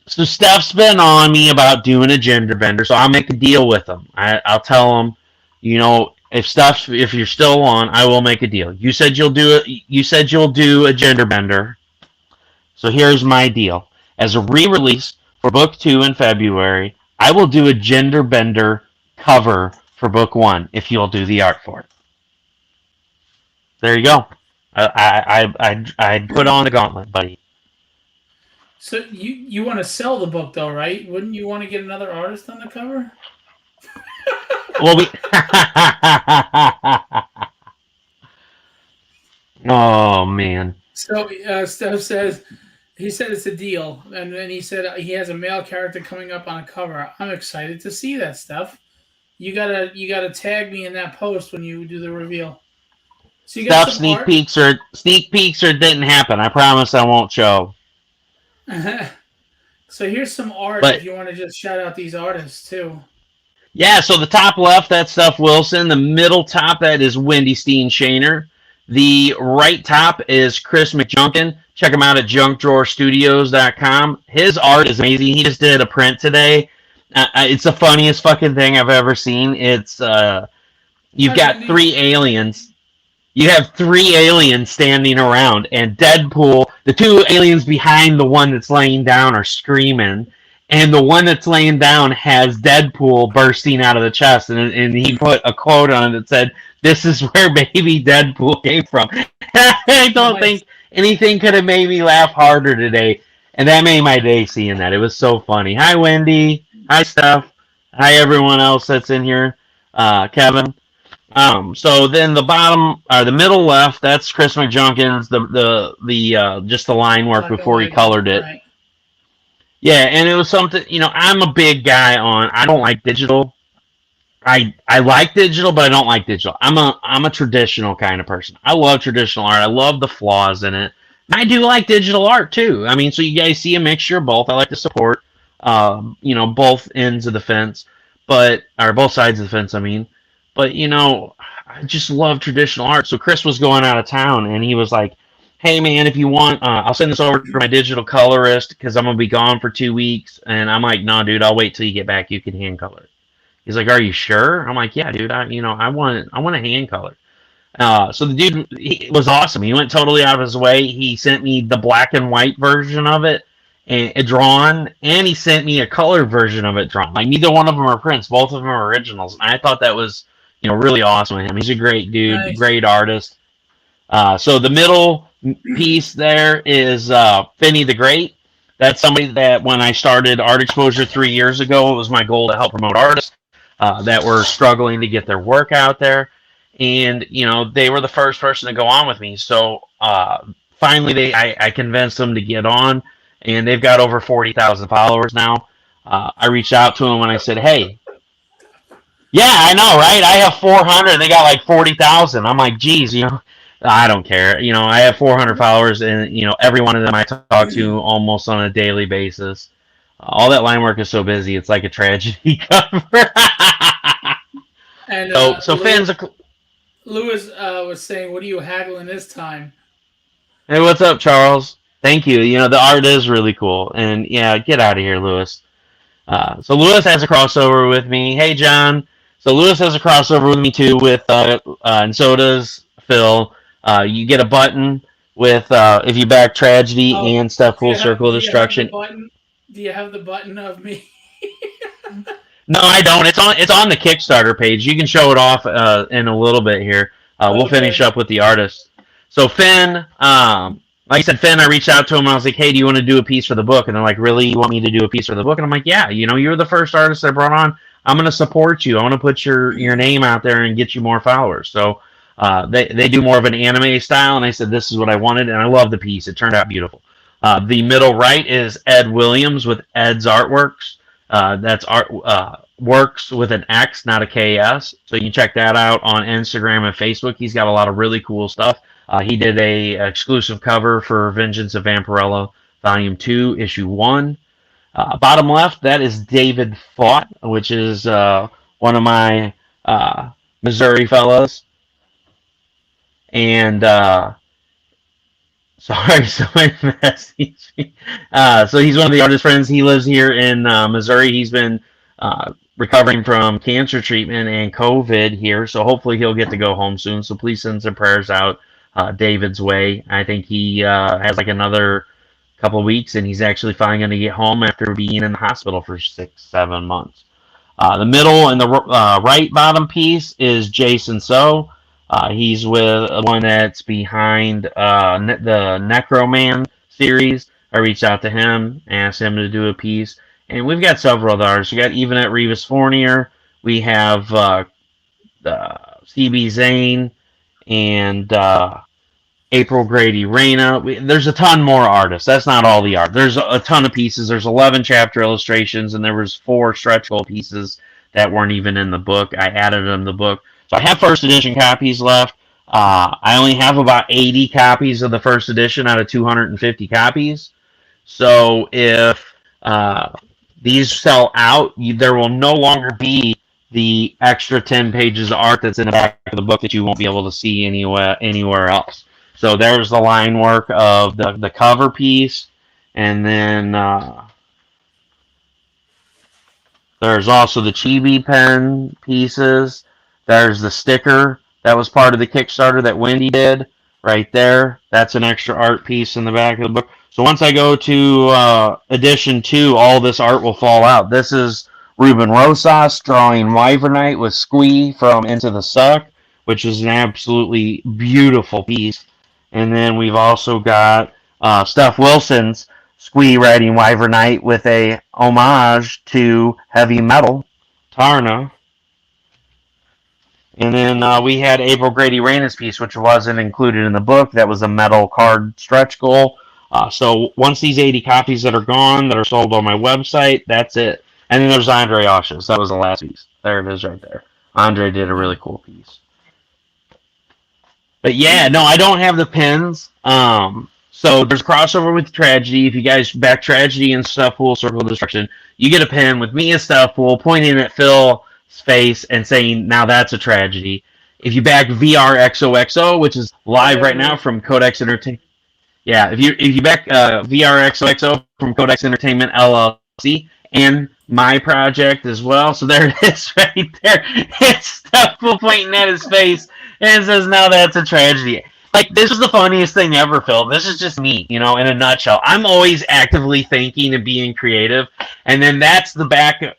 Steph's been on me about doing a gender bender, so I'll make a deal with him. I'll tell him, you know, if you're still on, I will make a deal. You said you'll do it. You said you'll do a gender bender. So here's my deal. As a re-release for book 2 in February, I will do a gender bender cover for book 1 if you'll do the art for it. There you go. I'd put on the gauntlet, buddy. So you want to sell the book though, right? Wouldn't you want to get another artist on the cover? Well, oh man. So Steph says he said it's a deal, and then he said he has a male character coming up on a cover. I'm excited to see that, Steph. You gotta tag me in that post when you do the reveal. So you got Stuff some art. sneak peeks or didn't happen. I promise I won't show. So here's some art But if you want to just shout out these artists too. yeah, so the top left, that's Steph Wilson. The middle top, that is Wendy Steen Shaner. The right top is Chris McJunkin. Check him out at junkdrawerstudios.com. His art is amazing. He just did a print today. It's the funniest fucking thing I've ever seen. It's you've got 3 aliens. You have 3 aliens standing around, and Deadpool, the 2 aliens behind the one that's laying down are screaming, and the one that's laying down has Deadpool bursting out of the chest, and he put a quote on it that said, "This is where baby Deadpool came from." I don't think anything could have made me laugh harder today, and that made my day seeing that. It was so funny. Hi, Wendy. Hi, Steph. Hi, everyone else that's in here. Kevin. So then the bottom, the middle left, that's Chris McJunkins, the just the line work before he colored it. Right. Yeah, and it was something, you know, I'm a big guy I don't like digital. I like digital, but I don't like digital. I'm a traditional kind of person. I love traditional art. I love the flaws in it. And I do like digital art too. I mean, so you guys see a mixture of both. I like to support, you know, both ends of the fence, or both sides of the fence, I mean. But, you know, I just love traditional art. So Chris was going out of town, and he was like, "Hey, man, if you want, I'll send this over to my digital colorist because I'm going to be gone for 2 weeks." And I'm like, "No, dude, I'll wait till you get back. You can hand color it." He's like, "Are you sure?" I'm like, "Yeah, dude, I want a hand color." So the dude, he was awesome. He went totally out of his way. He sent me the black and white version of it and drawn, and he sent me a color version of it drawn. Like, neither one of them are prints. Both of them are originals. And I thought that was, you know, really awesome with him. He's a great dude, Nice. great artist. So the middle piece there is Finney the Great. That's somebody that when I started Art Exposure 3 years ago, it was my goal to help promote artists that were struggling to get their work out there. And, you know, they were the first person to go on with me. So finally, I convinced them to get on, and they've got over 40,000 followers now. I reached out to them and I said, "Hey, yeah, I know, right? I have 400. They got like 40,000. I'm like, geez, you know, I don't care. You know, I have 400 followers, and, you know, every one of them I talk to almost on a daily basis. All that line work is so busy, it's like a tragedy cover. And so fans are... Lewis was saying, "What are you haggling this time?" Hey, what's up, Charles? Thank you. You know, the art is really cool. And, yeah, get out of here, Lewis. So Lewis has a crossover with me. Hey, John. So Lewis has a crossover with me too, with and so does Phil. You get a button with if you back Tragedy and Stefpool Circle of Destruction. Do you have the button of me? No, I don't. It's on the Kickstarter page. You can show it off in a little bit here. We'll finish up with the artist. So Finn, like I said, Finn, I reached out to him. I was like, "Hey, do you want to do a piece for the book?" And they're like, "Really? You want me to do a piece for the book?" And I'm like, "Yeah. You know, you're the first artist I brought on. I'm going to support you. I want to put your name out there and get you more followers." So they do more of an anime style, and I said, "This is what I wanted," and I love the piece. It turned out beautiful. The middle right is Ed Williams with Ed's Artworks. That's Works with an X, not a KS. So you can check that out on Instagram and Facebook. He's got a lot of really cool stuff. He did a exclusive cover for Vengeance of Vampirella Volume 2, Issue 1. Bottom left, that is David Fought, which is one of my Missouri fellas. And sorry, somebody messaged me. So he's one of the artist friends. He lives here in Missouri. He's been recovering from cancer treatment and COVID here, so hopefully he'll get to go home soon. So please send some prayers out David's way. I think he has like another couple of weeks, and he's actually finally going to get home after being in the hospital for 6-7 months. The middle and the right bottom piece is Jason So. He's with one that's behind the Necroman series. I reached out to him, asked him to do a piece. And we've got several other artists. We got even at Revis Fournier. We have CB Zane and April Grady Reyna. There's a ton more artists. That's not all the art. There's a ton of pieces. There's 11 chapter illustrations, and there was 4 stretch goal pieces that weren't even in the book. I added them to the book. So I have first edition copies left. I only have about 80 copies of the first edition out of 250 copies. So if these sell out, there will no longer be the extra 10 pages of art that's in the back of the book that you won't be able to see anywhere else. So there's the line work of the cover piece, and then there's also the chibi pen pieces. There's the sticker that was part of the Kickstarter that Wendy did right there. That's an extra art piece in the back of the book. So once I go to edition 2, all this art will fall out. This is Ruben Rosas drawing Wyvernite with Squee from Into the Suck, which is an absolutely beautiful piece. And then we've also got Steph Wilson's Squee writing Wyvernite with a homage to heavy metal, Tarna. And then we had April Grady Reyna's piece, which wasn't included in the book. That was a metal card stretch goal. So once these 80 copies that are gone, that are sold on my website, that's it. And then there's Andre Osha's. That was the last piece. There it is right there. Andre did a really cool piece. But yeah, no, I don't have the pins. So there's crossover with Tragedy. If you guys back Tragedy and Stefpool Circle of Destruction, you get a pin with me as Stefpool pointing at Phil's face and saying, now that's a tragedy. If you back VRXOXO, which is live right now from Codex Entertainment. Yeah, if you back VRXOXO from Codex Entertainment LLC and my project as well. So there it is right there. It's Stefpool pointing at his face and says, now that's a tragedy. Like, this is the funniest thing ever, Phil. This is just me, in a nutshell. I'm always actively thinking and being creative. And then that's the backer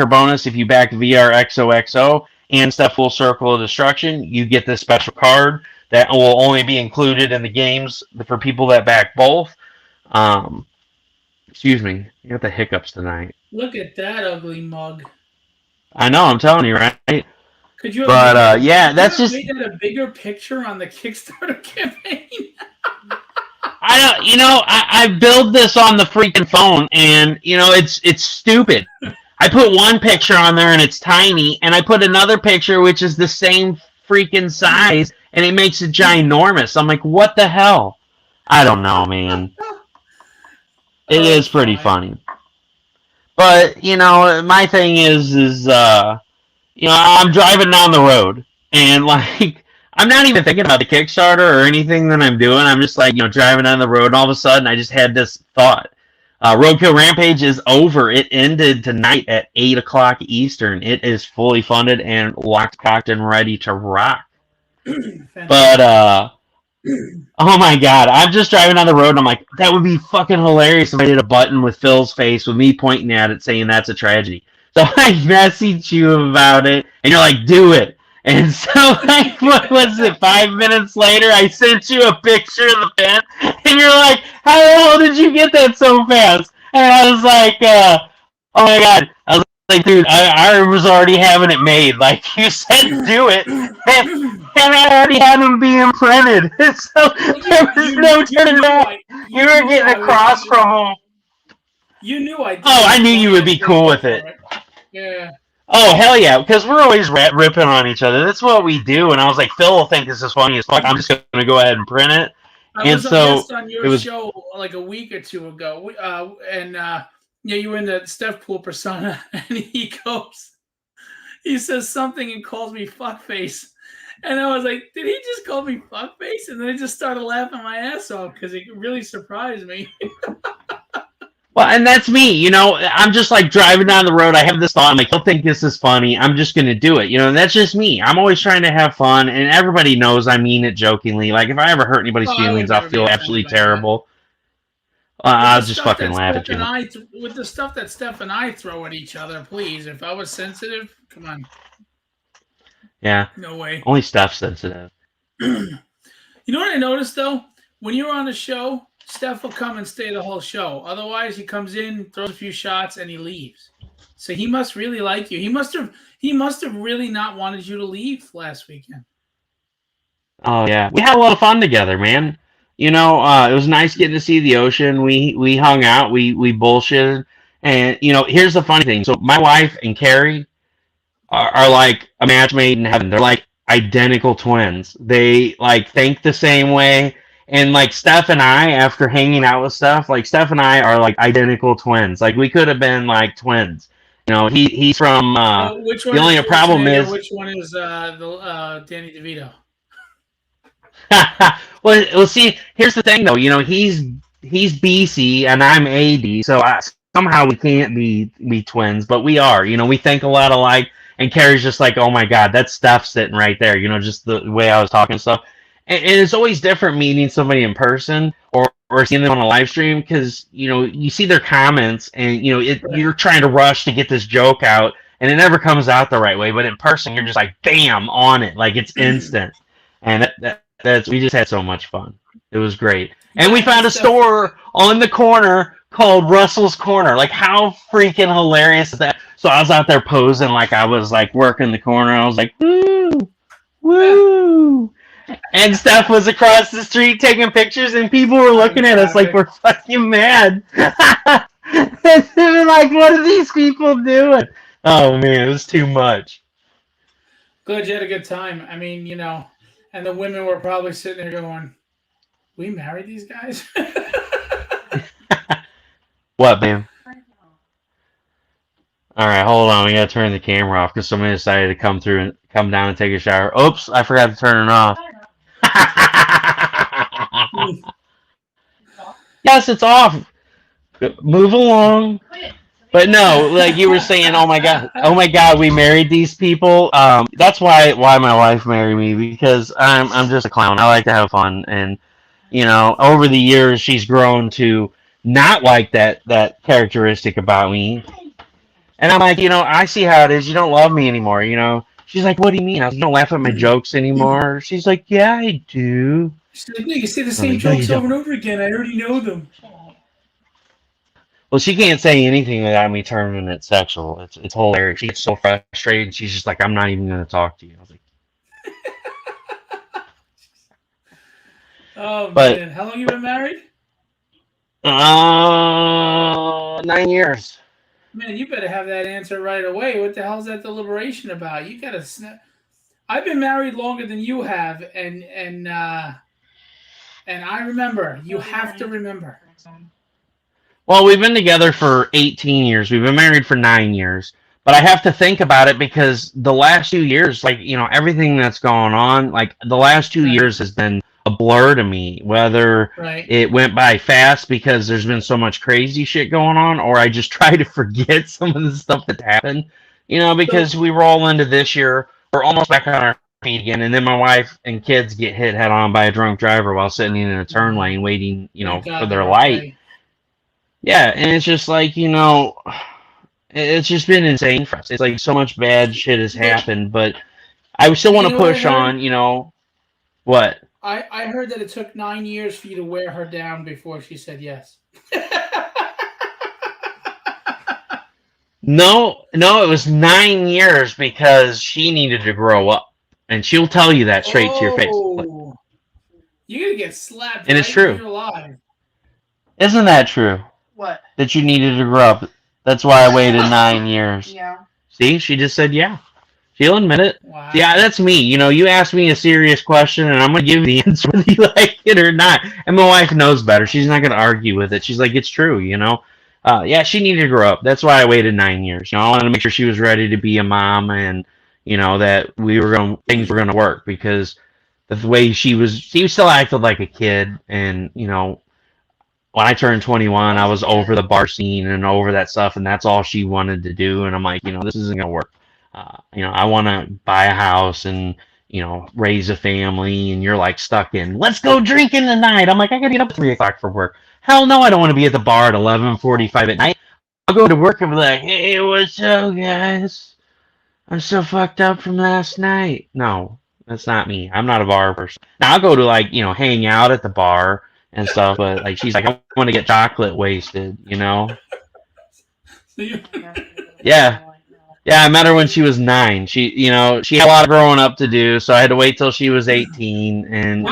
bonus. If you back VRXOXO and Stefpool Circle of Destruction, you get this special card that will only be included in the games for people that back both. Excuse me. You got the hiccups tonight. Look at that ugly mug. I know, I'm telling you, right? Could you have that's just made that a bigger picture on the Kickstarter campaign? I build this on the freaking phone, and it's stupid. I put one picture on there and it's tiny, and I put another picture which is the same freaking size, and it makes it ginormous. I'm like, what the hell? I don't know, man. It is pretty funny. But my thing is I'm driving down the road, and I'm not even thinking about the Kickstarter or anything that I'm doing. I'm just driving down the road, and all of a sudden I just had this thought. Roadkill Rampage is over. It ended tonight at 8 o'clock Eastern. It is fully funded and locked, cocked, and ready to rock. But oh my god, I'm just driving down the road, and I'm like, that would be fucking hilarious if I did a button with Phil's face with me pointing at it saying that's a tragedy. So I messaged you about it, and you're like, do it. And so, what was it, 5 minutes later, I sent you a picture of the pen, and you're like, how the hell did you get that so fast? And I was like, oh my god. I was like, dude, I was already having it made. Like, you said do it, and I already had them being printed. So there was no turning back. You were getting across from them. You knew I did. Oh, I knew you would be cool with it. Yeah. Oh, hell yeah, because we're always ripping on each other. That's what we do. And I was like, Phil will think this is funny as fuck. I'm just going to go ahead and print it. I was a guest on your show like a week or two ago. You were in the Stefpool persona, and he says something and calls me fuckface. And I was like, did he just call me fuckface? And then I just started laughing my ass off because it really surprised me. Well, and that's me, I'm just like driving down the road. I have this thought. I'm like, he'll think this is funny. I'm just going to do it. And that's just me. I'm always trying to have fun, and everybody knows I mean it jokingly. Like, if I ever hurt anybody's feelings, I'll feel absolutely terrible. I'll just fucking laugh at you. With the stuff that Steph and I throw at each other, please. If I was sensitive, come on. Yeah. No way. Only Steph's sensitive. You know what I noticed, though? When you're on the show, Steph will come and stay the whole show. Otherwise, he comes in, throws a few shots, and he leaves. So he must really like you. He must have really not wanted you to leave last weekend. Oh yeah, we had a lot of fun together, man. It was nice getting to see the ocean. We hung out, we bullshitted, and here's the funny thing. So my wife and Carrie are like a match made in heaven. They're like identical twins. They like think the same way. And like Steph and I, after hanging out with Steph, like Steph and I are like identical twins. Like we could have been like twins. He's from. Which one? The only problem is which one is Danny DeVito? well, see, here's the thing though. He's BC and I'm AD, so somehow we can't be twins, but we are. We think a lot alike. And Carrie's just like, oh my god, that's Steph sitting right there. Just the way I was talking and stuff. And it's always different meeting somebody in person or seeing them on a live stream because, you see their comments and, you're trying to rush to get this joke out and it never comes out the right way. But in person, you're just like, bam, on it. Like it's instant. And we just had so much fun. It was great. And we found a store on the corner called Russell's Corner. Like, how freaking hilarious is that? So I was out there posing like I was like working the corner. I was like, woo, woo. And Steph was across the street taking pictures, and people were looking at us like we're fucking mad. They were like, what are these people doing? Oh, man, it was too much. Glad you had a good time. I mean, and the women were probably sitting there going, we married these guys? What, man? All right, hold on. We got to turn the camera off because somebody decided to come down and take a shower. Oops, I forgot to turn it off. Yes, it's off. Move along. But no, like you were saying, oh my god, we married these people. That's why my wife married me, because I'm just a clown. I like to have fun, and over the years she's grown to not like that characteristic about me. And I'm like, I see how it is. You don't love me anymore, She's like, what do you mean? You don't laugh at my jokes anymore. She's like, yeah, I do. She's like, no, you say the same jokes over and over again. I already know them. Well, she can't say anything without me turning it sexual. It's hilarious. She gets so frustrated, and she's just like, I'm not even going to talk to you. I was like, oh, man. How long you been married? 9 years. Man, you better have that answer right away. What the hell is that deliberation about? You gotta snap. I've been married longer than you have, and I remember. You have to remember. Well, we've been together for 18 years. We've been married for 9 years. But I have to think about it because the last 2 years, like, everything that's going on, like, the last 2 years has been a blur to me, whether it went by fast because there's been so much crazy shit going on, or I just try to forget some of the stuff that happened, because we roll into this year, we're almost back on our feet again, and then my wife and kids get hit head on by a drunk driver while sitting in a turn lane waiting, for their light. Yeah, and it's just like, it's just been insane for us. It's like so much bad shit has happened, but I still want to push on, what? I heard that it took 9 years for you to wear her down before she said yes. No, it was 9 years because she needed to grow up. And she'll tell you that straight to your face. You're going to get slapped and it's true. You're alive. Isn't that true? What? That you needed to grow up. That's why I waited 9 years. Yeah. See, she just said yeah. She'll admit it. Wow. Yeah, that's me. You know, you ask me a serious question, and I'm gonna give you the answer whether you like it or not. And my wife knows better. She's not gonna argue with it. She's like, it's true. You know. Yeah, she needed to grow up. That's why I waited 9 years. You know, I wanted to make sure she was ready to be a mom, and you know that things were gonna work because the way she still acted like a kid, and you know. When I turned 21, I was over the bar scene and over that stuff, and that's all she wanted to do. And I'm like, you know, this isn't gonna work. You know, I want to buy a house and you know raise a family, and you're like stuck in. Let's go drinking tonight. I'm like, I gotta get up at 3 o'clock for work. Hell no, I don't want to be at the bar at 11:45 at night. I'll go to work and be like, hey, what's up, guys? I'm so fucked up from last night. No, that's not me. I'm not a bar person. Now I'll go to like you know hang out at the bar and stuff, but like she's like, I want to get chocolate wasted, you know? Yeah. Yeah, I met her when she was 9. She had a lot of growing up to do, so I had to wait till she was 18. And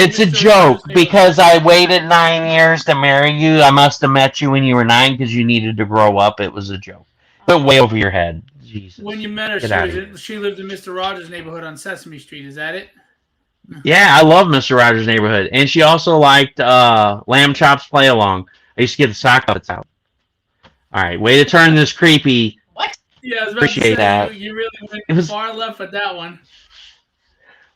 it's a joke because I waited 9 years to marry you. I must have met you when you were 9 because you needed to grow up. It was a joke. But way over your head. Jesus. When you met her, she lived in Mr. Rogers' neighborhood on Sesame Street. Is that it? Yeah, I love Mr. Rogers' Neighborhood. And she also liked Lamb Chops Play Along. I used to get the sock puppets out. All right, way to turn this creepy. What? Yeah, I was about Appreciate to say, that. You really went far left with that one.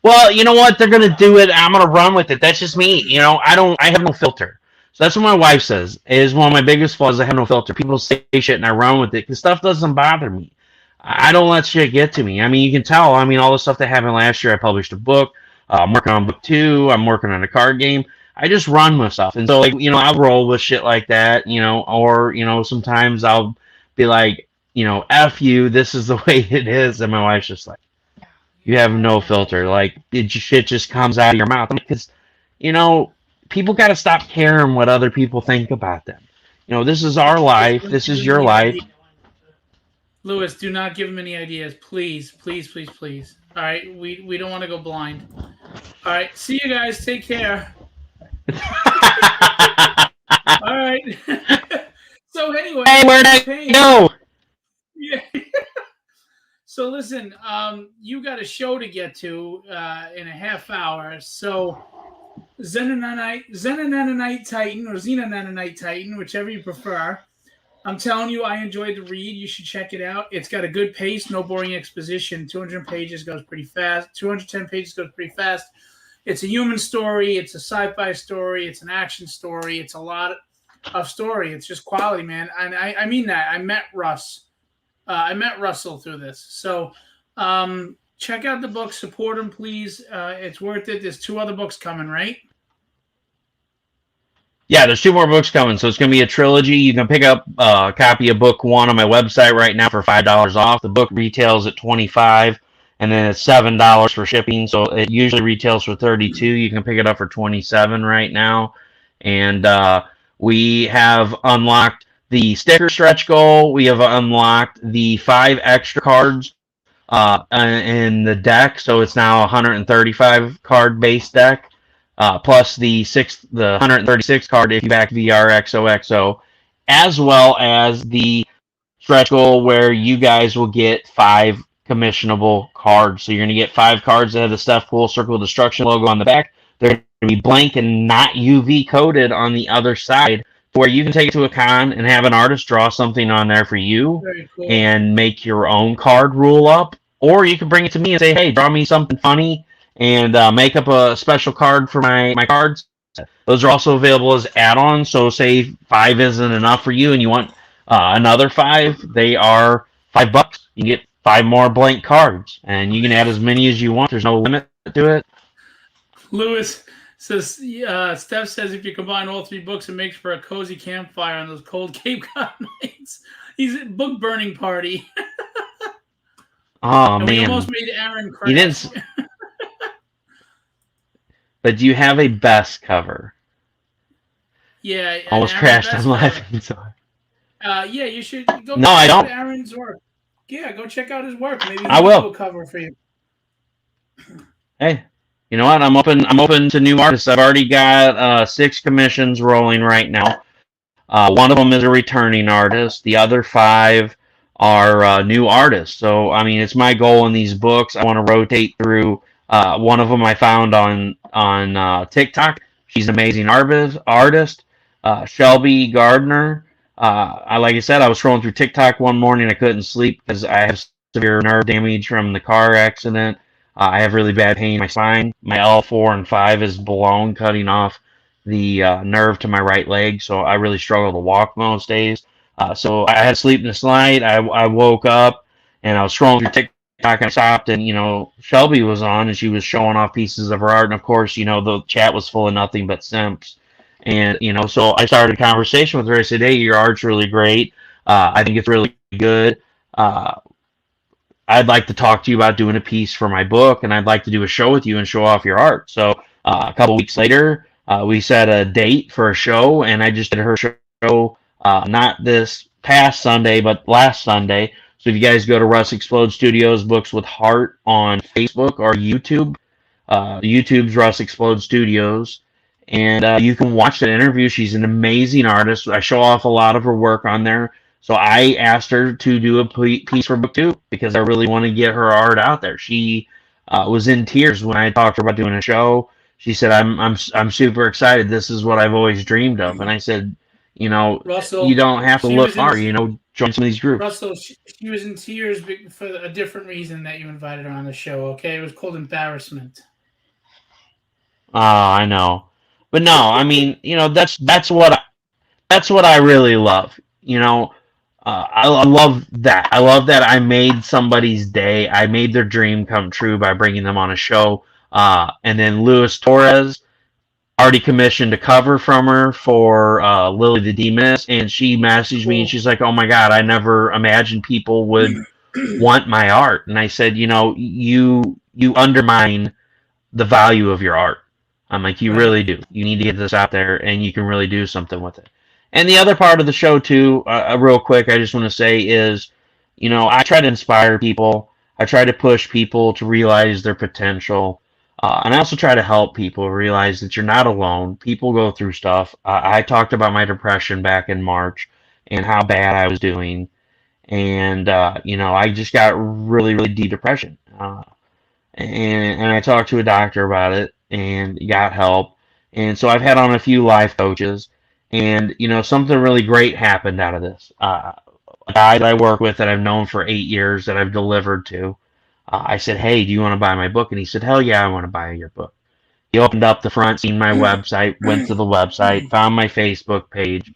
Well, you know what? They're going to do it. I'm going to run with it. That's just me. You know, I have no filter. So that's what my wife says. Is one of my biggest flaws. I have no filter. People say shit and I run with it because stuff doesn't bother me. I don't let shit get to me. I mean, you can tell. I mean, all the stuff that happened last year, I published a book. I'm working on book 2. I'm working on a card game. I just run with stuff. And so, like, you know, I'll roll with shit like that, you know, or, you know, sometimes I'll be like, you know, F you, this is the way it is. And my wife's just like, you have no filter. Like, shit just comes out of your mouth. Because, you know, people got to stop caring what other people think about them. You know, this is our life. This is your life. Lewis, do not give him any ideas. Please, please, please, please. All right, we don't want to go blind. All right, see you guys. Take care. All right. So anyway, hey, where'd I go? Yeah. So listen, you got a show to get to in a half hour. So Xenonanonite Titan or Xenonanonite Titan, whichever you prefer. I'm telling you, I enjoyed the read. You should check it out. It's got a good pace, no boring exposition. 200 pages goes pretty fast. 210 pages goes pretty fast. It's a human story. It's a sci-fi story. It's an action story. It's a lot of story. It's just quality, man. And I mean that. I met Russ. I met Russell through this. So check out the book. Support him, please. It's worth it. There's 2 other books coming, right? Yeah, there's 2 more books coming, so it's going to be a trilogy. You can pick up a copy of book 1 on my website right now for $5 off. The book retails at $25, and then it's $7 for shipping, so it usually retails for $32. You can pick it up for $27 right now. And we have unlocked the sticker stretch goal. We have unlocked the 5 extra cards in the deck, so it's now a 135 card base deck. Plus the 136 card if you back VRXOXO, as well as the stretch goal where you guys will get 5 commissionable cards. So you're going to get 5 cards that have the Stefpool Circle of Destruction logo on the back. They're going to be blank and not UV coded on the other side, where you can take it to a con and have an artist draw something on there for you and make your own card rule up. Or you can bring it to me and say, hey, draw me something funny and make up a special card for my cards. Those are also available as add-ons. So say 5 isn't enough for you and you want another 5, they are $5. You get 5 more blank cards, and you can add as many as you want. There's no limit to it. Lewis says, Steph says if you combine all 3 books, it makes for a cozy campfire on those cold Cape Cod nights. He's at book burning party. Oh, and man. We almost made Aaron cry. You didn't... But do you have a best cover? Yeah. Almost crashed. I'm laughing. Sorry. Yeah, you should go. No, I don't. Aaron's work. Yeah, go check out his work. Maybe I will. We'll cover for you. Hey, you know what? I'm open to new artists. I've already got 6 commissions rolling right now. One of them is a returning artist. The other 5 are new artists. So, I mean, it's my goal in these books. I want to rotate through. One of them I found on TikTok. She's an amazing artist. Shelby Gardner. Like I said, I was scrolling through TikTok one morning. I couldn't sleep because I have severe nerve damage from the car accident. I have really bad pain in my spine. My L4 and 5 is blown, cutting off the nerve to my right leg, so I really struggle to walk most days. So I had sleepless night. I woke up and I was scrolling through TikTok and I stopped, and Shelby was on and she was showing off pieces of her art, and of course the chat was full of nothing but simps. And so I started a conversation with her. I said, "Hey, your art's really great. I think it's really good. I'd like to talk to you about doing a piece for my book, and I'd like to do a show with you and show off your art." So a couple weeks later, we set a date for a show, and I just did her show not this past Sunday, but last Sunday. So if you guys go to Russ Explode Studios Books with Heart on Facebook or YouTube, YouTube's Russ Explode Studios, and you can watch that interview. She's an amazing artist. I show off a lot of her work on there. So I asked her to do a piece for book 2 because I really want to get her art out there. She was in tears when I talked to her about doing a show. She said, "I'm super excited. This is what I've always dreamed of." And I said, Russell, you don't have to look far. Join some of these groups. Russell, she was in tears for a different reason that you invited her on the show. Okay, it was called embarrassment. Oh, I know, but no, I mean, that's what I really love. I love that. I love that I made somebody's day. I made their dream come true by bringing them on a show. And then Luis Torres already commissioned a cover from her for Lily the Demoness, and she messaged me and she's like, "Oh my God, I never imagined people would want my art." And I said, you undermine the value of your art. I'm like, you really do. You need to get this out there, and you can really do something with it. And the other part of the show, too, real quick, I just want to say is, I try to inspire people. I try to push people to realize their potential. And I also try to help people realize that you're not alone. People go through stuff. I talked about my depression back in March and how bad I was doing. And, I just got really, really deep depression. And I talked to a doctor about it and got help. And so I've had on a few life coaches. And, something really great happened out of this. A guy that I work with that I've known for 8 years that I've delivered to, I said, "Hey, do you want to buy my book?" And he said, "Hell yeah, I want to buy your book." He opened up the front, seen my website, went to the website, found my Facebook page,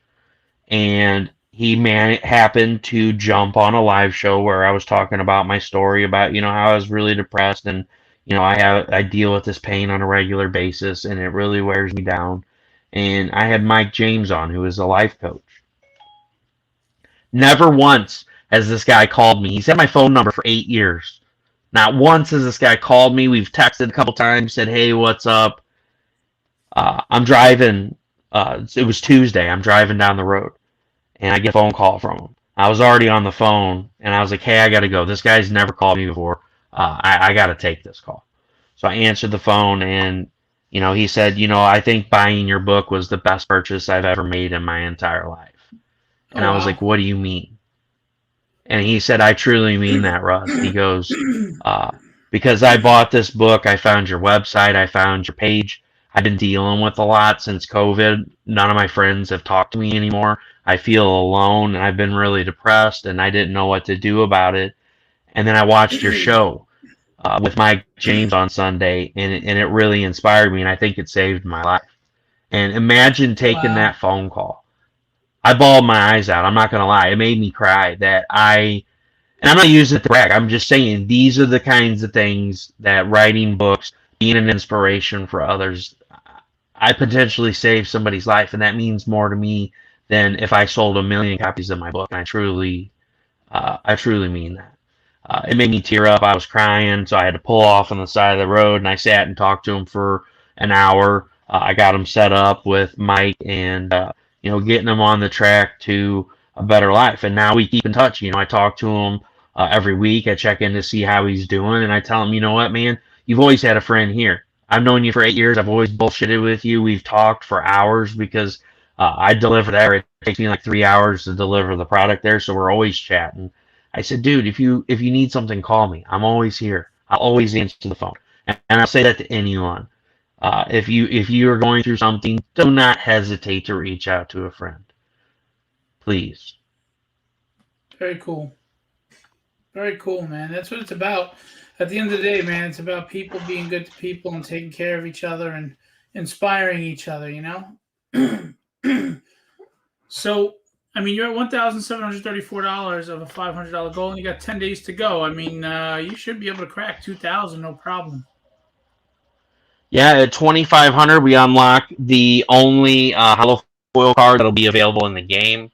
and he happened to jump on a live show where I was talking about my story about, how I was really depressed and, I deal with this pain on a regular basis and it really wears me down. And I had Mike James on, who is a life coach. Never once has this guy called me. He's had my phone number for 8 years. Not once has this guy called me. We've texted a couple times, said, "Hey, what's up?" I'm driving. It was Tuesday. I'm driving down the road, and I get a phone call from him. I was already on the phone, and I was like, "Hey, I got to go. This guy's never called me before. I got to take this call." So I answered the phone, and he said, "I think buying your book was the best purchase I've ever made in my entire life." And I was like, "What do you mean?" And he said, "I truly mean that, Russ." He goes, "Because I bought this book, I found your website, I found your page. I've been dealing with a lot since COVID. None of my friends have talked to me anymore. I feel alone, and I've been really depressed, and I didn't know what to do about it. And then I watched your show with Mike James on Sunday, and it really inspired me, and I think it saved my life." And imagine taking that phone call. I bawled my eyes out. I'm not going to lie. It made me cry and I'm not using it to brag. I'm just saying these are the kinds of things that writing books, being an inspiration for others, I potentially saved somebody's life, and that means more to me than if I sold 1 million copies of my book. And I truly mean that. It made me tear up. I was crying, so I had to pull off on the side of the road, and I sat and talked to him for an hour. I got him set up with Mike and, getting him on the track to a better life. And now we keep in touch. I talk to him every week. I check in to see how he's doing, and I tell him, "You know what, man? You've always had a friend here. I've known you for 8 years. I've always bullshitted with you. We've talked for hours because I deliver there. It takes me like 3 hours to deliver the product there, so we're always chatting. I said, dude, if you need something, call me. I'm always here. I'll always answer the phone, and I'll say that to anyone. If you are going through something, do not hesitate to reach out to a friend. Please. Very cool. Very cool, man. That's what it's about. At the end of the day, man, it's about people being good to people and taking care of each other and inspiring each other, you know? So, I mean, you're at $1,734 of a $500 goal, and you got 10 days to go. I mean, you should be able to crack 2,000, no problem. Yeah, at 2,500, we unlock the only hollow foil card that'll be available in the game.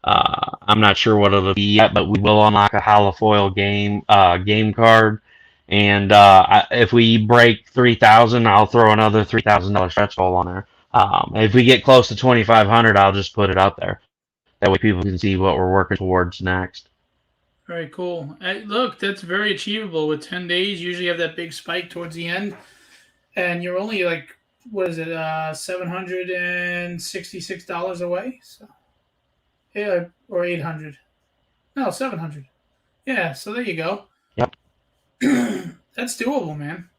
I'm not sure what it'll be yet, but we will unlock a hollow foil game card. And if we break 3,000, I'll throw another $3,000 stretch goal on there. If we get close to 2,500, I'll just put it out there. That way people can see what we're working towards next. Very cool. Look, that's very achievable. With 10 days, usually you have that big spike towards the end. And you're only like, what is it, $766 away? So, yeah, or 800. No, 700. Yeah, so there you go. Yep. That's doable, man.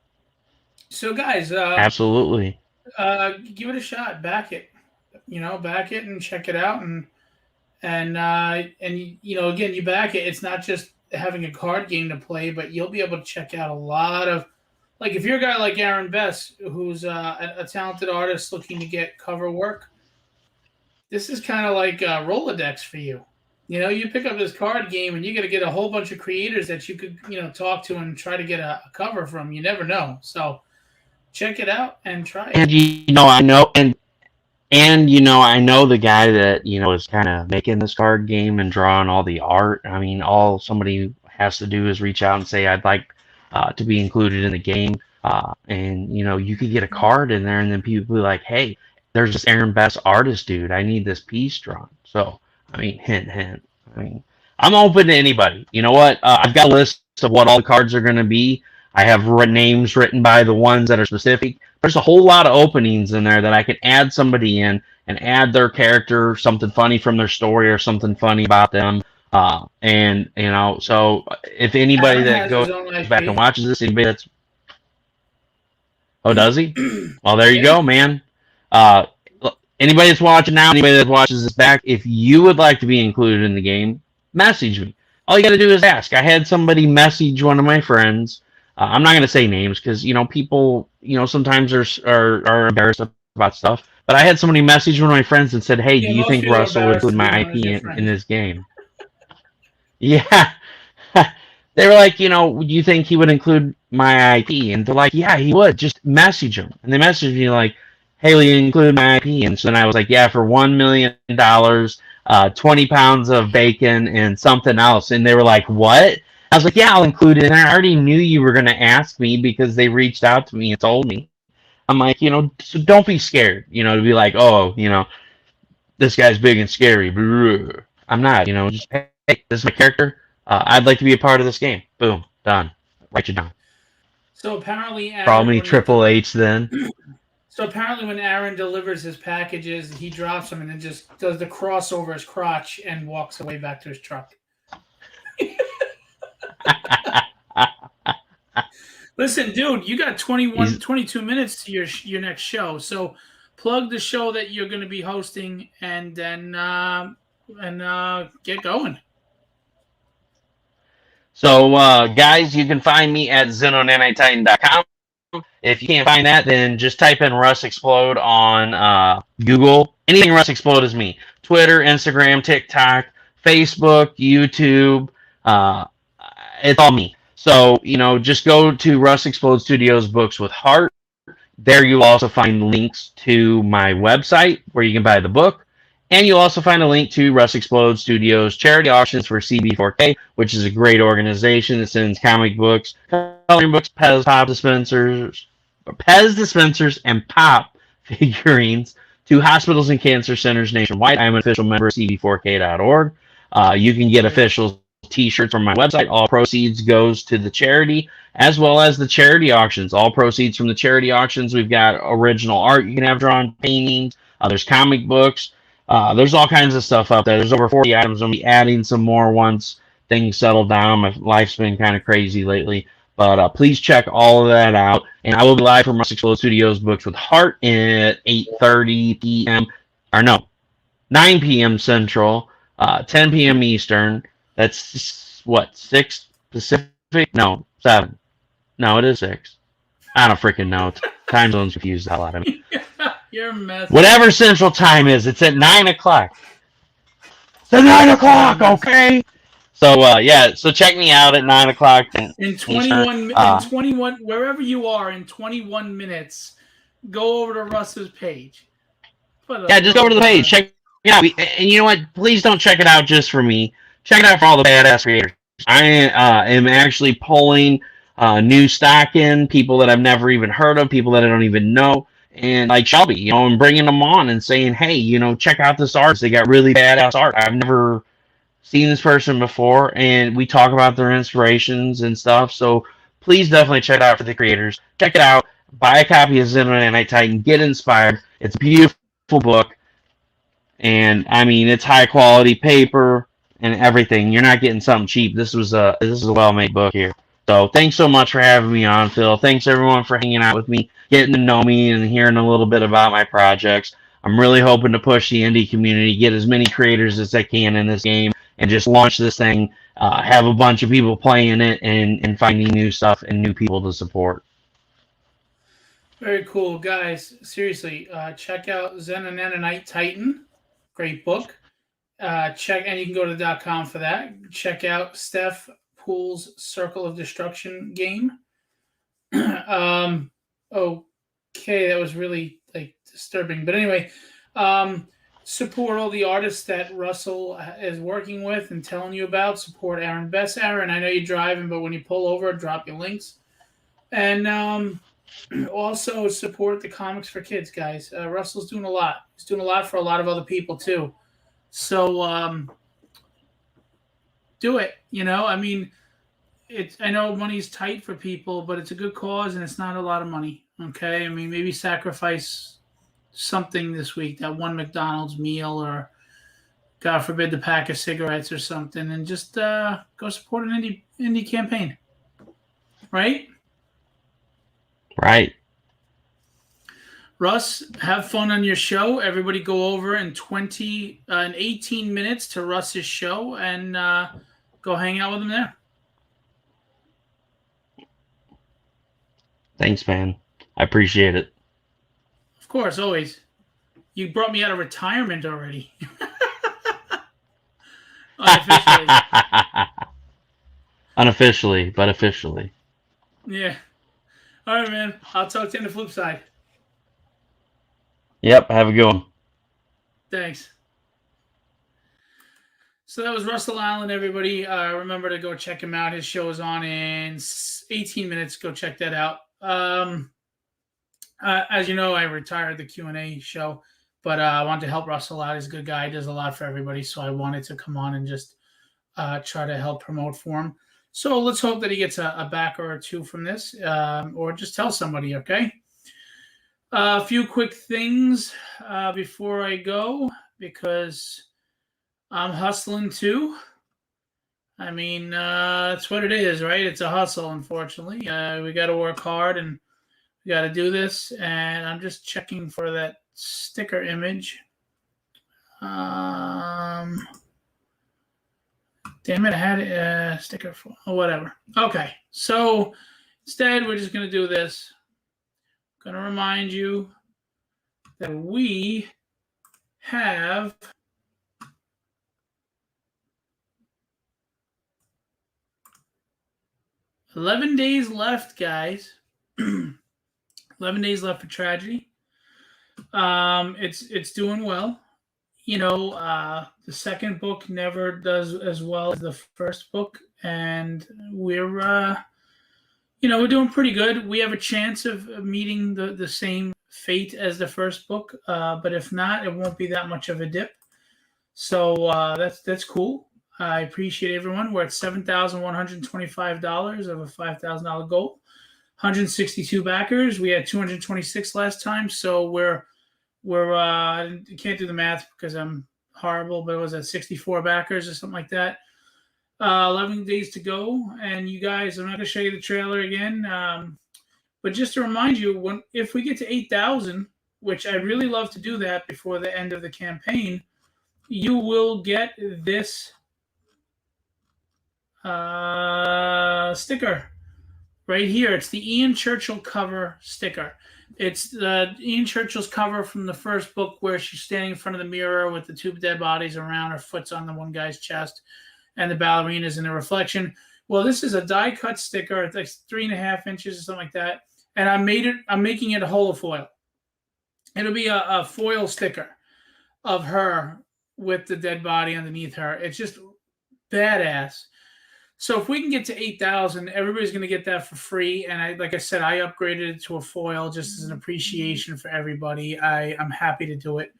So, guys, Absolutely. Give it a shot. Back it. Back it and check it out. And again, you back it. It's not just having a card game to play, but you'll be able to check out a lot of, like, if you're a guy like Aaron Bess, who's a talented artist looking to get cover work, this is kind of like a Rolodex for you. You pick up this card game and you got to get a whole bunch of creators that you could, talk to and try to get a cover from. You never know. So check it out and try it. And I know, and I know the guy that is kind of making this card game and drawing all the art. I mean, all somebody has to do is reach out and say, I'd like to be included in the game, and you could get a card in there, and then people be like, hey, there's this Aaron Best artist dude, I need this piece drawn. So I mean, hint. I mean, I'm open to anybody. You know what? I've got a list of what all the cards are going to be. I have names written by the ones that are specific. There's a whole lot of openings in there that I could add somebody in and add their character, something funny from their story or something funny about them. And so if anybody that goes back and watches this, anybody that's, oh, does he? Well, there you go, man. Anybody that's watching now, anybody that watches this back, if you would like to be included in the game, message me. All you got to do is ask. I had somebody message one of my friends. I'm not going to say names because people sometimes are embarrassed about stuff. But I had somebody message one of my friends and said, "Hey, do you think Russell would include my IP in this game?" Yeah. They were like, do you think he would include my IP? And they're like, yeah, he would. Just message him. And they messaged me like, hey, will you include my IP? And so then I was like, yeah, for $1 million, 20 pounds of bacon and something else. And they were like, what? I was like, yeah, I'll include it. And I already knew you were going to ask me because they reached out to me and told me. I'm like, so don't be scared, to be like, oh, this guy's big and scary. I'm not, just, hey, this is my character. I'd like to be a part of this game. Boom, done. Write you down. So apparently, probably Triple H then. So apparently, when Aaron delivers his packages, he drops them and then just does the cross over his crotch and walks away back to his truck. Listen, dude, you got 22 minutes to your next show. So plug the show that you're going to be hosting and then get going. So, guys, you can find me at Xenonanonite.com. If you can't find that, then just type in Russ Explode on Google. Anything Russ Explode is me. Twitter, Instagram, TikTok, Facebook, YouTube. It's all me. So, just go to Russ Explode Studios Books with Heart. There you'll also find links to my website where you can buy the book. And you'll also find a link to Russ Explode Studios charity auctions for CB4K, which is a great organization that sends comic books, coloring books, Pez dispensers, and pop figurines to hospitals and cancer centers nationwide. I'm an official member of CB4K.org. You can get official t-shirts from my website. All proceeds goes to the charity, as well as the charity auctions. All proceeds from the charity auctions, we've got original art you can have drawn, paintings, there's comic books. There's all kinds of stuff out there. There's over 40 items. I'll be adding some more once things settle down. My life's been kind of crazy lately. But please check all of that out. And I will be live from Russ Explode Studios Books with Heart at 8:30 p.m. Or no, 9 p.m. Central, 10 p.m. Eastern. That's what, 6 Pacific? No, 7. No, it is 6. I don't freaking know. Time zone's confused the hell out of me. You're a mess. Whatever Central Time is, it's at 9 o'clock. It's at 9 o'clock, okay? So, yeah, so check me out at 9 o'clock. In 21, wherever you are, in 21 minutes, go over to Russ's page. Yeah, just go over to the page. Check it out. And you know what? Please don't check it out just for me. Check it out for all the badass creators. I am actually pulling new stock in, people that I've never even heard of, people that I don't even know. And like Shelby, you know, and bringing them on and saying, hey, you know, check out this art. They got really badass art. I've never seen this person before, and we talk about their inspirations and stuff. So please definitely check it out for the creators. Check it out. Buy a copy of Xenonanonite Titan. Get inspired. It's a beautiful book, and I mean, it's high quality paper and everything. You're not getting something cheap. This is a well-made book here. So thanks so much for having me on, Phil. Thanks everyone for hanging out with me, getting to know me, and hearing a little bit about my projects. I'm really hoping to push the indie community, get as many creators as I can in this game, and just launch this thing, have a bunch of people playing it, and finding new stuff and new people to support. Very cool, guys. Seriously, check out Xenonanonite Titan. Great book. And you can go to .com for that. Check out Stefpool's Circle of Destruction game. Okay, that was really disturbing. But anyway, support all the artists that Russell is working with and telling you about. Support Aaron Best. Aaron, I know you're driving, but when you pull over, drop your links. And also support the Comics for Kids, guys. Russell's doing a lot. He's doing a lot for a lot of other people too. So do it. You know, I mean, I know money's tight for people, but it's a good cause and it's not a lot of money. Okay, I mean, maybe sacrifice something this week, that one McDonald's meal, or God forbid the pack of cigarettes or something, and just go support an indie campaign. Right? Right. Russ, have fun on your show. Everybody go over in 18 minutes to Russ's show and go hang out with him there. Thanks, man. I appreciate it. Of course, always. You brought me out of retirement already. Unofficially. Unofficially, but officially. Yeah. All right, man. I'll talk to you on the flip side. Yep, have a good one. Thanks. So that was Russell Allen, everybody. Remember to go check him out. His show is on in 18 minutes. Go check that out. As you know, I retired the Q&A show, but I wanted to help Russell out. He's a good guy. He does a lot for everybody, so I wanted to come on and just try to help promote for him. So let's hope that he gets a backer or two from this, or just tell somebody, okay? A few quick things before I go, because I'm hustling too. I mean, that's what it is, right? It's a hustle, unfortunately. We got to work hard, and we got to do this. And I'm just checking for that sticker image. Damn it, I had a sticker for whatever. Okay, so instead, we're just going to do this. I'm going to remind you that we have 11 days left, guys. 11 days left for Tragedy. It's doing well. You know, the second book never does as well as the first book, and we're doing pretty good. We have a chance of meeting the same fate as the first book, but if not, it won't be that much of a dip. So that's cool. I appreciate everyone. We're at $7,125 of a $5,000 goal. 162 backers. We had 226 last time, so we're We're I can't do the math because I'm horrible, but it was at 64 backers or something like that. 11 days to go, and you guys, I'm not going to show you the trailer again, but just to remind you, if we get to 8,000, which I really love to do that before the end of the campaign, you will get this sticker right here. It's the Ian Churchill cover sticker. It's Ian Churchill's cover from the first book where she's standing in front of the mirror with the two dead bodies around her, foot's on the one guy's chest, and the ballerinas in the reflection. Well, this is a die cut sticker. It's like 3.5 inches or something like that. And I'm making it a holofoil. It'll be a foil sticker of her with the dead body underneath her. It's just badass. So if we can get to 8,000, everybody's going to get that for free. And like I said, I upgraded it to a foil just as an appreciation for everybody. I'm happy to do it.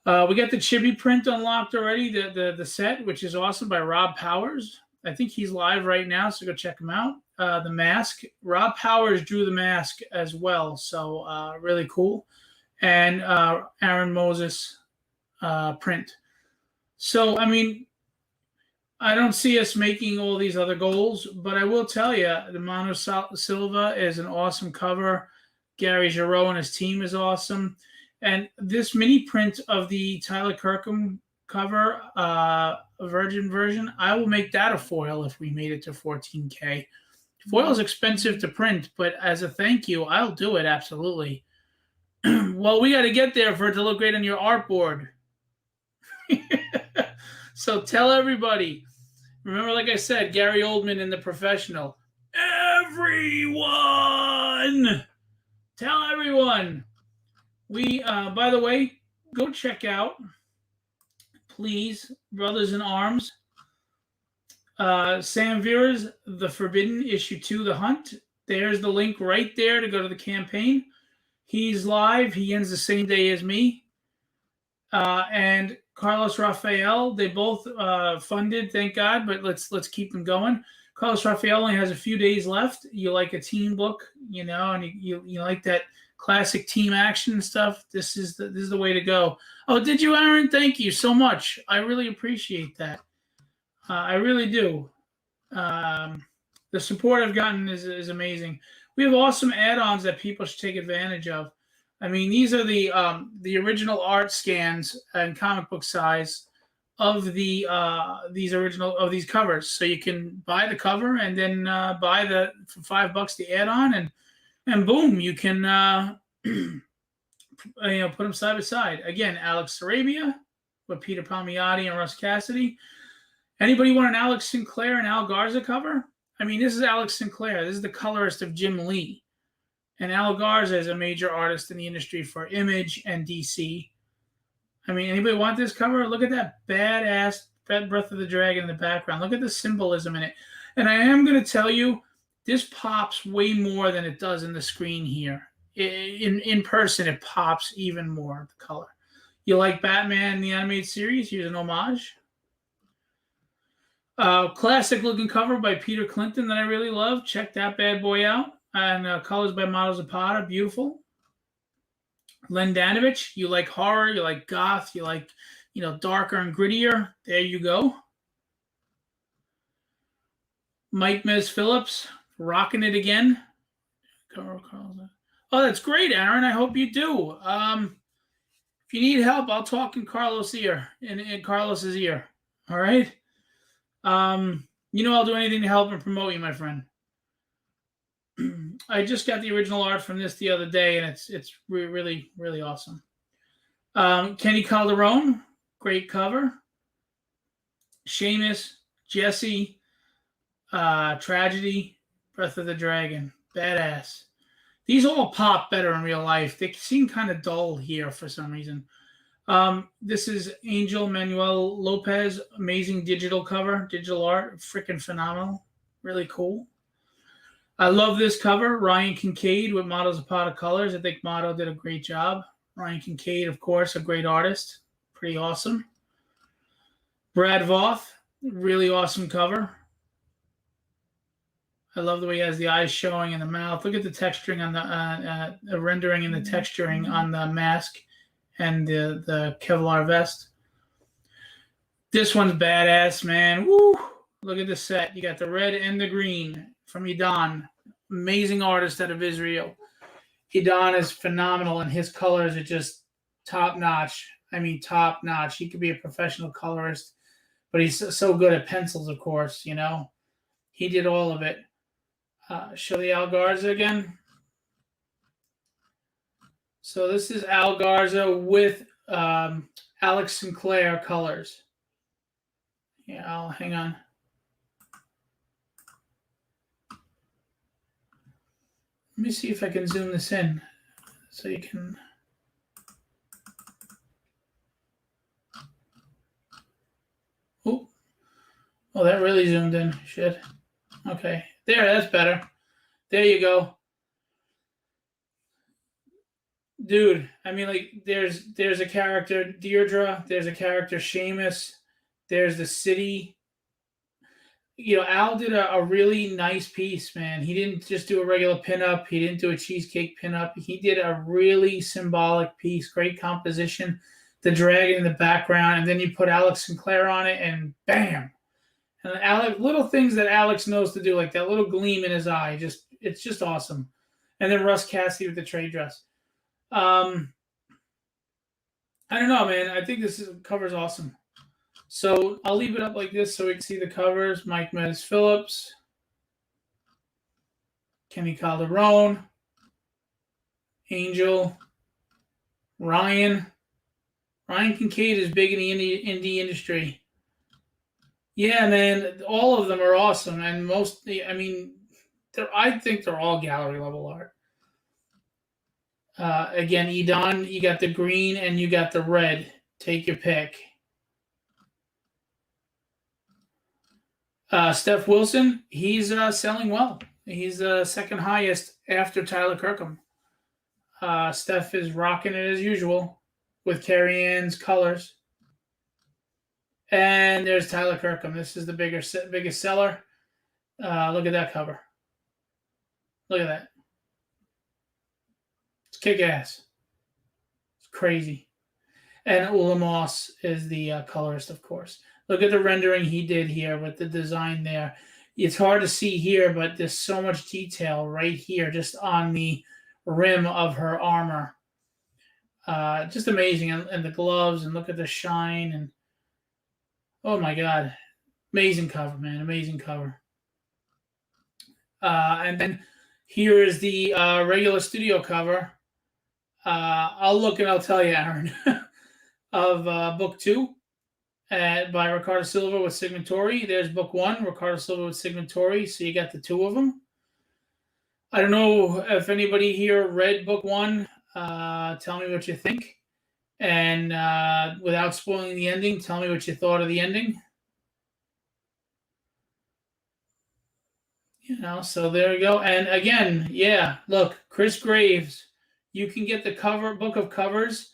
We got the chibi print unlocked already, the set, which is awesome, by Rob Powers. I think he's live right now, so go check him out. The mask, Rob Powers drew the mask as well, so really cool. And Aaron Moses print. So, I mean, I don't see us making all these other goals, but I will tell you, the Mano Silva is an awesome cover. Gary Giroux and his team is awesome. And this mini print of the Tyler Kirkham cover, Virgin version, I will make that a foil if we made it to 14K. Foil is expensive to print, but as a thank you, I'll do it, absolutely. Well, we got to get there for it to look great on your artboard. So tell everybody. Remember, like I said, Gary Oldman in The Professional. Everyone! Tell everyone. We, by the way, go check out, please, Brothers in Arms, Sam Vera's The Forbidden Issue 2, The Hunt. There's the link right there to go to the campaign. He's live. He ends the same day as me. And Carlos Rafael, they both funded, thank God, but let's keep them going. Carlos Rafael only has a few days left. You like a team book, you know, and you like that classic team action stuff. This is the way to go. Oh, did you, Aaron? Thank you so much. I really appreciate that. I really do. The support I've gotten is amazing. We have awesome add-ons that people should take advantage of. I mean, these are the original art scans and comic book size of these covers. So you can buy the cover and then buy for $5 the add-on, and boom, you can put them side by side. Again, Alex Sarabia with Peter Palmiotti and Russ Cassidy. Anybody want an Alex Sinclair and Al Garza cover? I mean, this is Alex Sinclair. This is the colorist of Jim Lee. And Al Garza is a major artist in the industry for Image and DC. I mean, anybody want this cover? Look at that badass Breath of the Dragon in the background. Look at the symbolism in it. And I am going to tell you, this pops way more than it does in the screen here. In person, it pops even more, the color. You like Batman, the animated series? Here's an homage. Classic looking cover by Peter Clinton that I really love. Check that bad boy out. And colors by Model Zapata. Beautiful. Len Danovich, you like horror, you like goth, you like, darker and grittier. There you go. Mike Mez Phillips, rocking it again. Oh, that's great, Aaron. I hope you do. If you need help, I'll talk in Carlos' ear, in Carlos's ear. All right. I'll do anything to help and promote you, my friend. I just got the original art from this the other day, and it's really, really awesome. Kenny Calderon, great cover. Seamus, Jesse, Tragedy, Breath of the Dragon, badass. These all pop better in real life. They seem kind of dull here for some reason. This is Angel Manuel Lopez, amazing digital cover, digital art, freaking phenomenal, really cool. I love this cover, Ryan Kincaid with Model Zapata colors. I think Model did a great job. Ryan Kincaid, of course, a great artist, pretty awesome. Brad Voth, really awesome cover. I love the way he has the eyes showing in the mouth. Look at the texturing on the rendering and the texturing on the mask and the Kevlar vest. This one's badass, man. Woo! Look at the set. You got the red and the green from Idan. Amazing artist out of Israel. Idan is phenomenal, and his colors are just top notch. I mean, top notch. He could be a professional colorist, but he's so good at pencils, of course, you know. He did all of it. Show the Al Garza again. So this is Al Garza with Alex Sinclair colors. Yeah, I'll hang on. Let me see if I can zoom this in so you can. Oh, that really zoomed in. Shit. Okay, there, that's better. There you go. Dude, I mean, like, there's a character, Deirdre, there's a character, Seamus, there's the city. You know, Al did a really nice piece, man. He didn't just do a regular pinup. He didn't do a cheesecake pinup. He did a really symbolic piece, great composition, the dragon in the background, and then you put Alex Sinclair on it, and bam. And Alex, little things that Alex knows to do, like that little gleam in his eye, it's just awesome. And then Russ Cassidy with the trade dress. I don't know, man. I think this cover's awesome. So I'll leave it up like this so we can see the covers. Mike Meadows Phillips, Kenny Calderon, Angel, Ryan. Ryan Kincaid is big in the indie industry. Yeah, man, all of them are awesome, and I mean, I think they're all gallery level art. Again, Idan, you got the green and you got the red. Take your pick. Steph Wilson, he's selling well. He's second highest after Tyler Kirkham. Steph is rocking it as usual with Carrie Ann's colors. And there's Tyler Kirkham. This is the biggest seller. Look at that cover. Look at that. It's kick-ass. It's crazy. And Ula Moss is the colorist, of course. Look at the rendering he did here with the design there. It's hard to see here, but there's so much detail right here just on the rim of her armor. Just amazing. And the gloves, and look at the shine. And oh, my God. Amazing cover, man. Amazing cover. And then here is the regular studio cover. I'll look and I'll tell you, Aaron, of book 2 by Ricardo Silva with Signatori. There's book 1, Ricardo Silva with Signatori. So you got the 2 of them. I don't know if anybody here read book 1. Tell me what you think. And without spoiling the ending, tell me what you thought of the ending. You know, so there you go. And again, yeah, look, Chris Graves. You can get the book of covers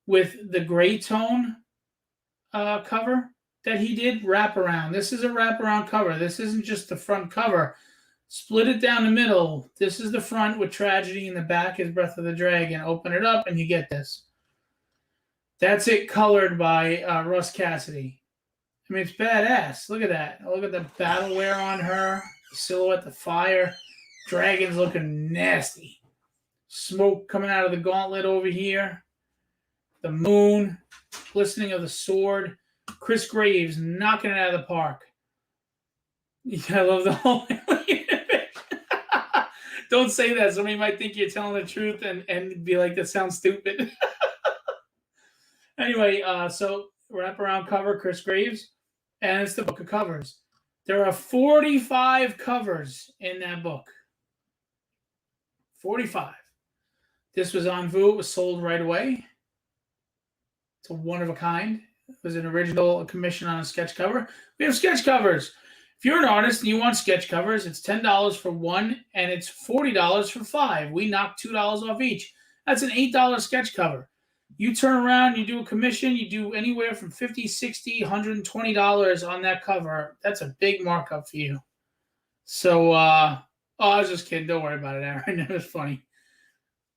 with the gray tone cover that he did wraparound. This is a wraparound cover. This isn't just the front cover. Split it down the middle. This is the front with tragedy, and the back is Breath of the Dragon. Open it up and you get this. That's it colored by Russ Cassidy. I mean, it's badass. Look at that. Look at the battle wear on her. The silhouette, the fire. Dragon's looking nasty. Smoke coming out of the gauntlet over here. The moon. Glistening of the sword. Chris Graves knocking it out of the park. Yeah, I love the whole Don't say that. Somebody might think you're telling the truth and be like, that sounds stupid. Anyway, so wraparound cover, Chris Graves, and it's the book of covers. There are 45 covers in that book. 45. This was on Vu. It was sold right away. It's a one of a kind. It was an original commission on a sketch cover. We have sketch covers. If you're an artist and you want sketch covers, it's $10 for one, and it's $40 for 5. We knock $2 off each. That's an $8 sketch cover. You turn around, you do a commission, you do anywhere from $50, $60, $120 on that cover. That's a big markup for you. So, I was just kidding. Don't worry about it, Aaron. It was funny.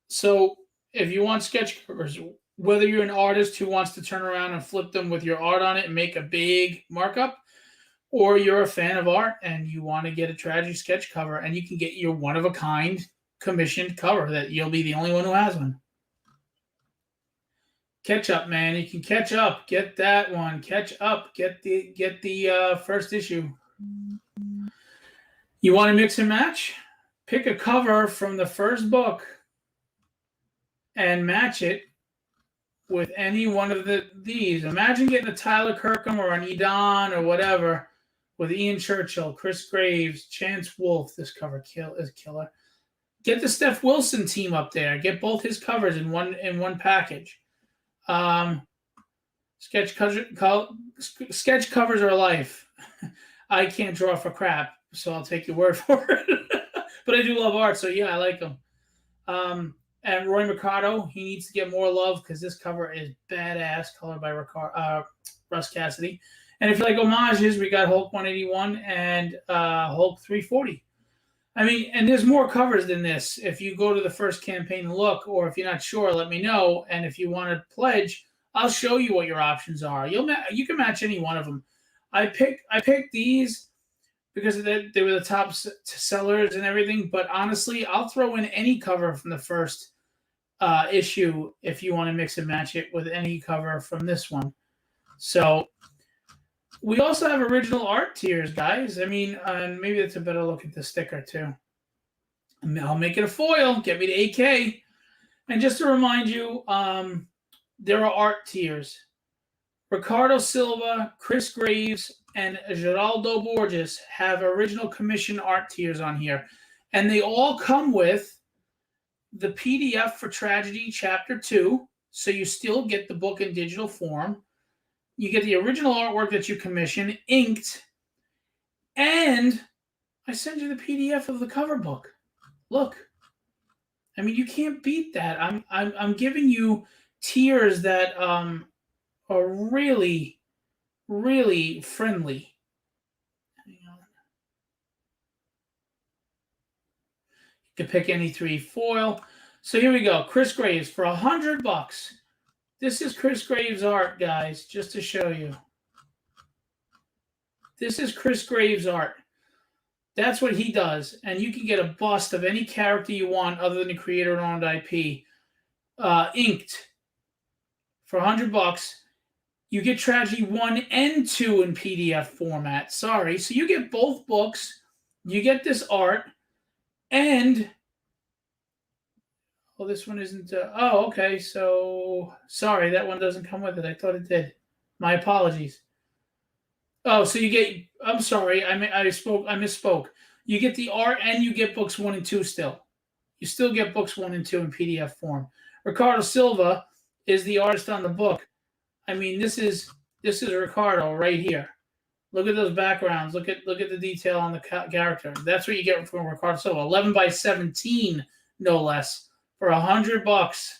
So, if you want sketch covers, whether you're an artist who wants to turn around and flip them with your art on it and make a big markup, or you're a fan of art and you want to get a tragedy sketch cover and you can get your one-of-a-kind commissioned cover that you'll be the only one who has one. Catch up, man. You can catch up. Get that one. Catch up. Get the first issue. You want to mix and match? Pick a cover from the first book and match it with any one of these. Imagine getting a Tyler Kirkham or an Edon or whatever with Ian Churchill, Chris Graves, Chance Wolfe. This cover is killer. Get the Steph Wilson team up there. Get both his covers in one package. Sketch covers are life. I can't draw for crap, so I'll take your word for it. But I do love art, so yeah, I like them. And Roy Mercado, he needs to get more love because this cover is badass, colored by Russ Cassidy. And if you like homages, we got Hulk 181 and Hulk 340. I mean, and there's more covers than this. If you go to the first campaign and look, or if you're not sure, let me know. And if you want to pledge, I'll show you what your options are. You can match any one of them. I picked these because they were the top sellers and everything. But honestly, I'll throw in any cover from the first issue if you want to mix and match it with any cover from this one. So we also have original art tiers, guys. I mean, maybe that's a better look at the sticker too. I'll make it a foil. Get me to AK. And just to remind you, there are art tiers. Ricardo Silva, Chris Graves, and Geraldo Borges have original commission art tiers on here. And they all come with the PDF for Tragedy Chapter 2. So you still get the book in digital form. You get the original artwork that you commission, inked, and I send you the PDF of the cover book. Look, I mean, you can't beat that. I'm giving you tiers that are really, really friendly. Hang on. You can pick any 3 foil. So here we go. Chris Graves for $100. This is Chris Graves' art, guys, just to show you. This is Chris Graves' art. That's what he does. And you can get a bust of any character you want other than the creator-owned IP, inked for $100. You get Tragedy 1 and 2 in PDF format. Sorry. So you get both books. You get this art. And well, this one isn't. Okay. So sorry, that one doesn't come with it. I thought it did. My apologies. Oh, so you get. I'm sorry. I misspoke. You get the art and you get books 1 and 2 still. You still get books 1 and 2 in PDF form. Ricardo Silva is the artist on the book. I mean, this is Ricardo right here. Look at those backgrounds. Look at the detail on the character. That's what you get from Ricardo Silva. 11 by 17, no less. For $100.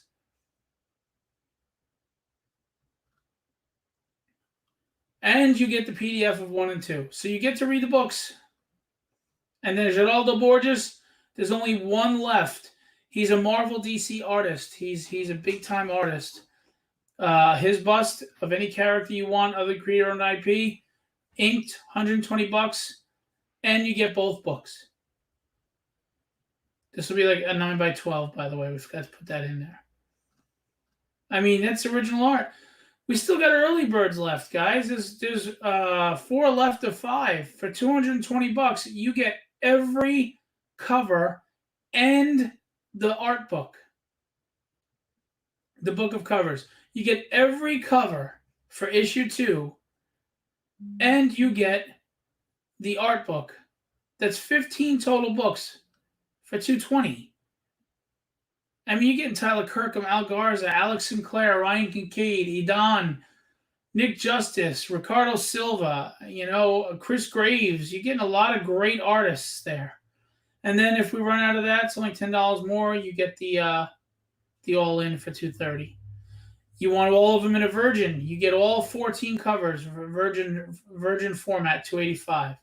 And you get the PDF of 1 and 2. So you get to read the books. And then Geraldo Borges, there's only one left. He's a Marvel DC artist. He's a big-time artist. His bust of any character you want, other creator-owned IP, inked, $120. And you get both books. This will be like a 9 by 12, by the way. We forgot to put that in there. I mean, that's original art. We still got early birds left, guys. There's 4 left of 5. For $220, you get every cover and the art book. The book of covers. You get every cover for issue 2, and you get the art book. That's 15 total books for $220. I mean, you're getting Tyler Kirkham, Al Garza, Alex Sinclair, Ryan Kincaid, Edon, Nick Justice, Ricardo Silva, Chris Graves. You're getting a lot of great artists there. And then if we run out of that, it's only $10 more. You get the all-in for $230. You want all of them in a Virgin. You get all 14 covers, Virgin format, $285.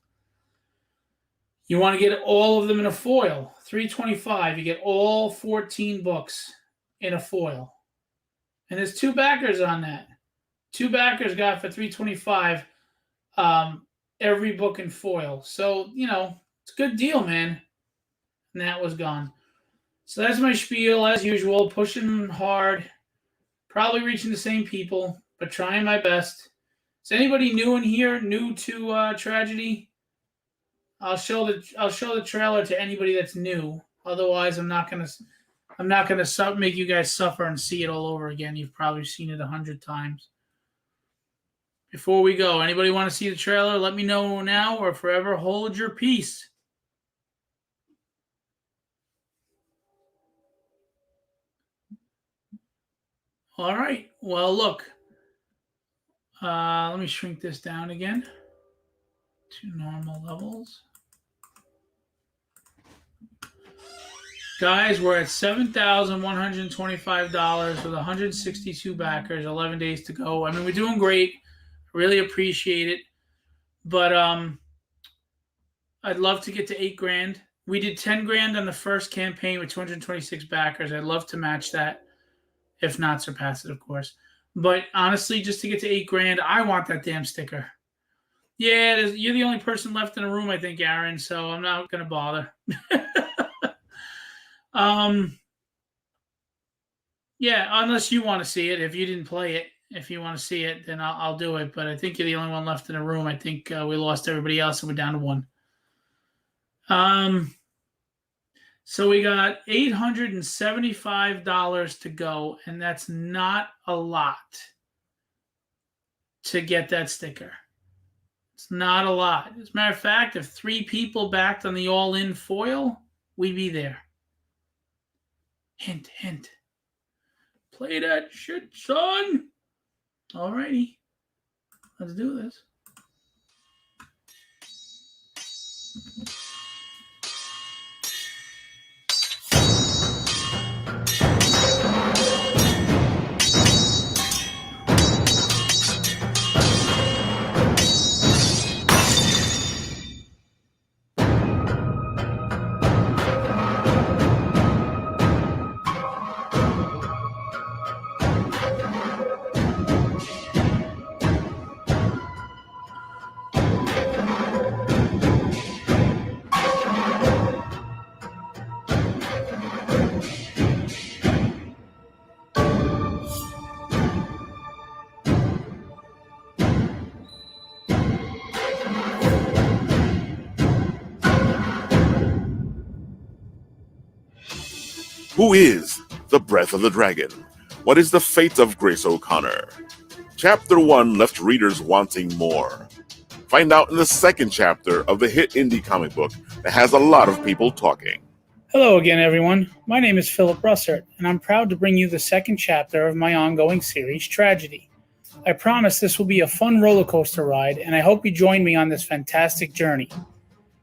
You want to get all of them in a foil. $325. You get all 14 books in a foil. And there's 2 backers on that. 2 backers got for $325 every book in foil. So, it's a good deal, man. And that was gone. So that's my spiel, as usual, pushing hard, probably reaching the same people, but trying my best. Is anybody new in here, new to Tragedy? I'll show the trailer to anybody that's new. Otherwise, I'm not gonna make you guys suffer and see it all over again. You've probably seen it 100 times. Before we go, anybody want to see the trailer? Let me know now or forever hold your peace. All right. Well, look. Let me shrink this down again to normal levels. Guys, we're at $7,125 with 162 backers, 11 days to go. I mean, we're doing great. Really appreciate it. But I'd love to get to $8,000. We did $10,000 on the first campaign with 226 backers. I'd love to match that, if not surpass it, of course. But honestly, just to get to $8,000, I want that damn sticker. Yeah, you're the only person left in the room, I think, Aaron. So I'm not gonna bother. Yeah, unless you want to see it. If you didn't play it, if you want to see it, then I'll do it. But I think you're the only one left in the room. I think we lost everybody else and we're down to 1. So we got $875 to go, and that's not a lot to get that sticker. It's not a lot. As a matter of fact, if 3 people backed on the all-in foil, we'd be there. Hint, hint. Play that shit, son. Alrighty. Let's do this. Who is the Breath of the Dragon? What is the fate of Grace O'Connor? Chapter 1 left readers wanting more. Find out in the second chapter of the hit indie comic book that has a lot of people talking. Hello again, everyone. My name is Philip Russert, and I'm proud to bring you the second chapter of my ongoing series, Tragedy. I promise this will be a fun roller coaster ride, and I hope you join me on this fantastic journey.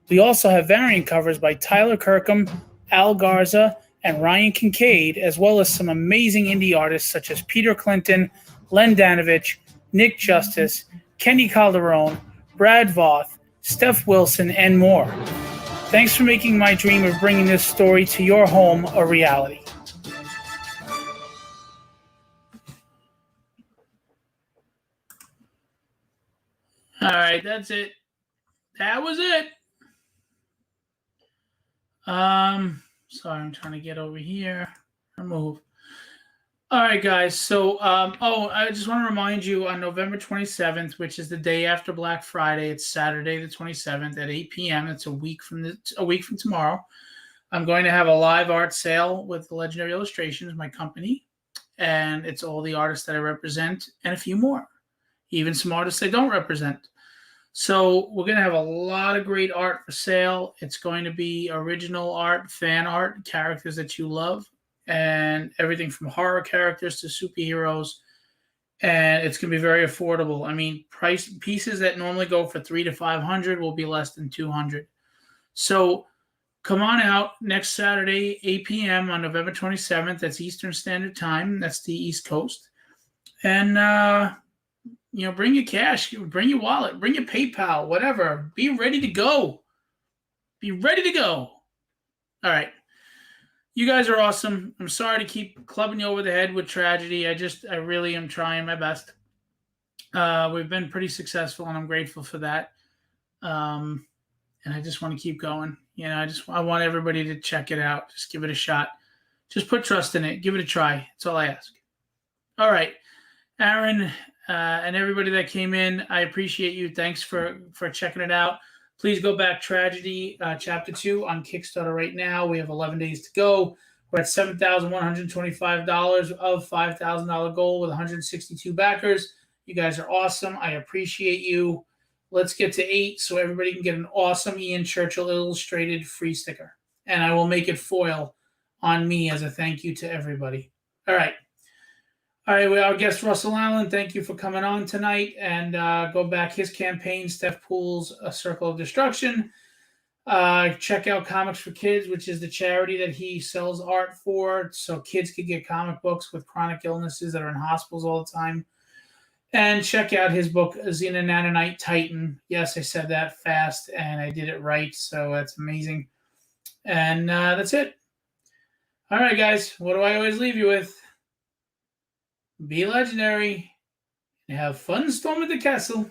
We also have variant covers by Tyler Kirkham, Al Garza, and Ryan Kincaid, as well as some amazing indie artists such as Peter Clinton, Len Danovich, Nick Justice, Kenny Calderon, Brad Voth, Steph Wilson, and more. Thanks for making my dream of bringing this story to your home a reality. All right, that's it. That was it. Sorry, I'm trying to get over here. Remove. All right, guys. So, I just want to remind you on November 27th, which is the day after Black Friday, it's Saturday the 27th at 8 p.m. It's a week from tomorrow. I'm going to have a live art sale with Legendary Illustrations, my company, and it's all the artists that I represent and a few more, even some artists I don't represent. So we're going to have a lot of great art for sale. It's going to be original art, fan art, characters that you love, and everything from horror characters to superheroes. And it's going to be very affordable. I mean, price pieces that normally go for $300 to $500 will be less than $200. So come on out next Saturday, 8 p.m. on November 27th. That's Eastern Standard Time. That's the East Coast. And, bring your cash, bring your wallet, bring your PayPal, whatever. Be ready to go. Be ready to go. All right. You guys are awesome. I'm sorry to keep clubbing you over the head with tragedy. I really am trying my best. We've been pretty successful, and I'm grateful for that. And I just want to keep going. You know, I want everybody to check it out. Just give it a shot. Just put trust in it. Give it a try. That's all I ask. All right, Aaron, and everybody that came in, I appreciate you. Thanks for checking it out. Please go back Tragedy Chapter 2 on Kickstarter right now. We have 11 days to go. We're at $7,125 of $5,000 goal with 162 backers. You guys are awesome. I appreciate you. Let's get to 8 so everybody can get an awesome Ian Churchill illustrated free sticker. And I will make it foil on me as a thank you to everybody. All right. All right, our guest Russell Allen, thank you for coming on tonight, and go back his campaign, Stefpool's A Circle of Destruction. Check out Comics for Kids, which is the charity that he sells art for, so kids can get comic books with chronic illnesses that are in hospitals all the time. And check out his book, Xenonanonite Titan. Yes, I said that fast, and I did it right, so that's amazing. And that's it. All right, guys, what do I always leave you with? Be legendary and have fun storming the castle.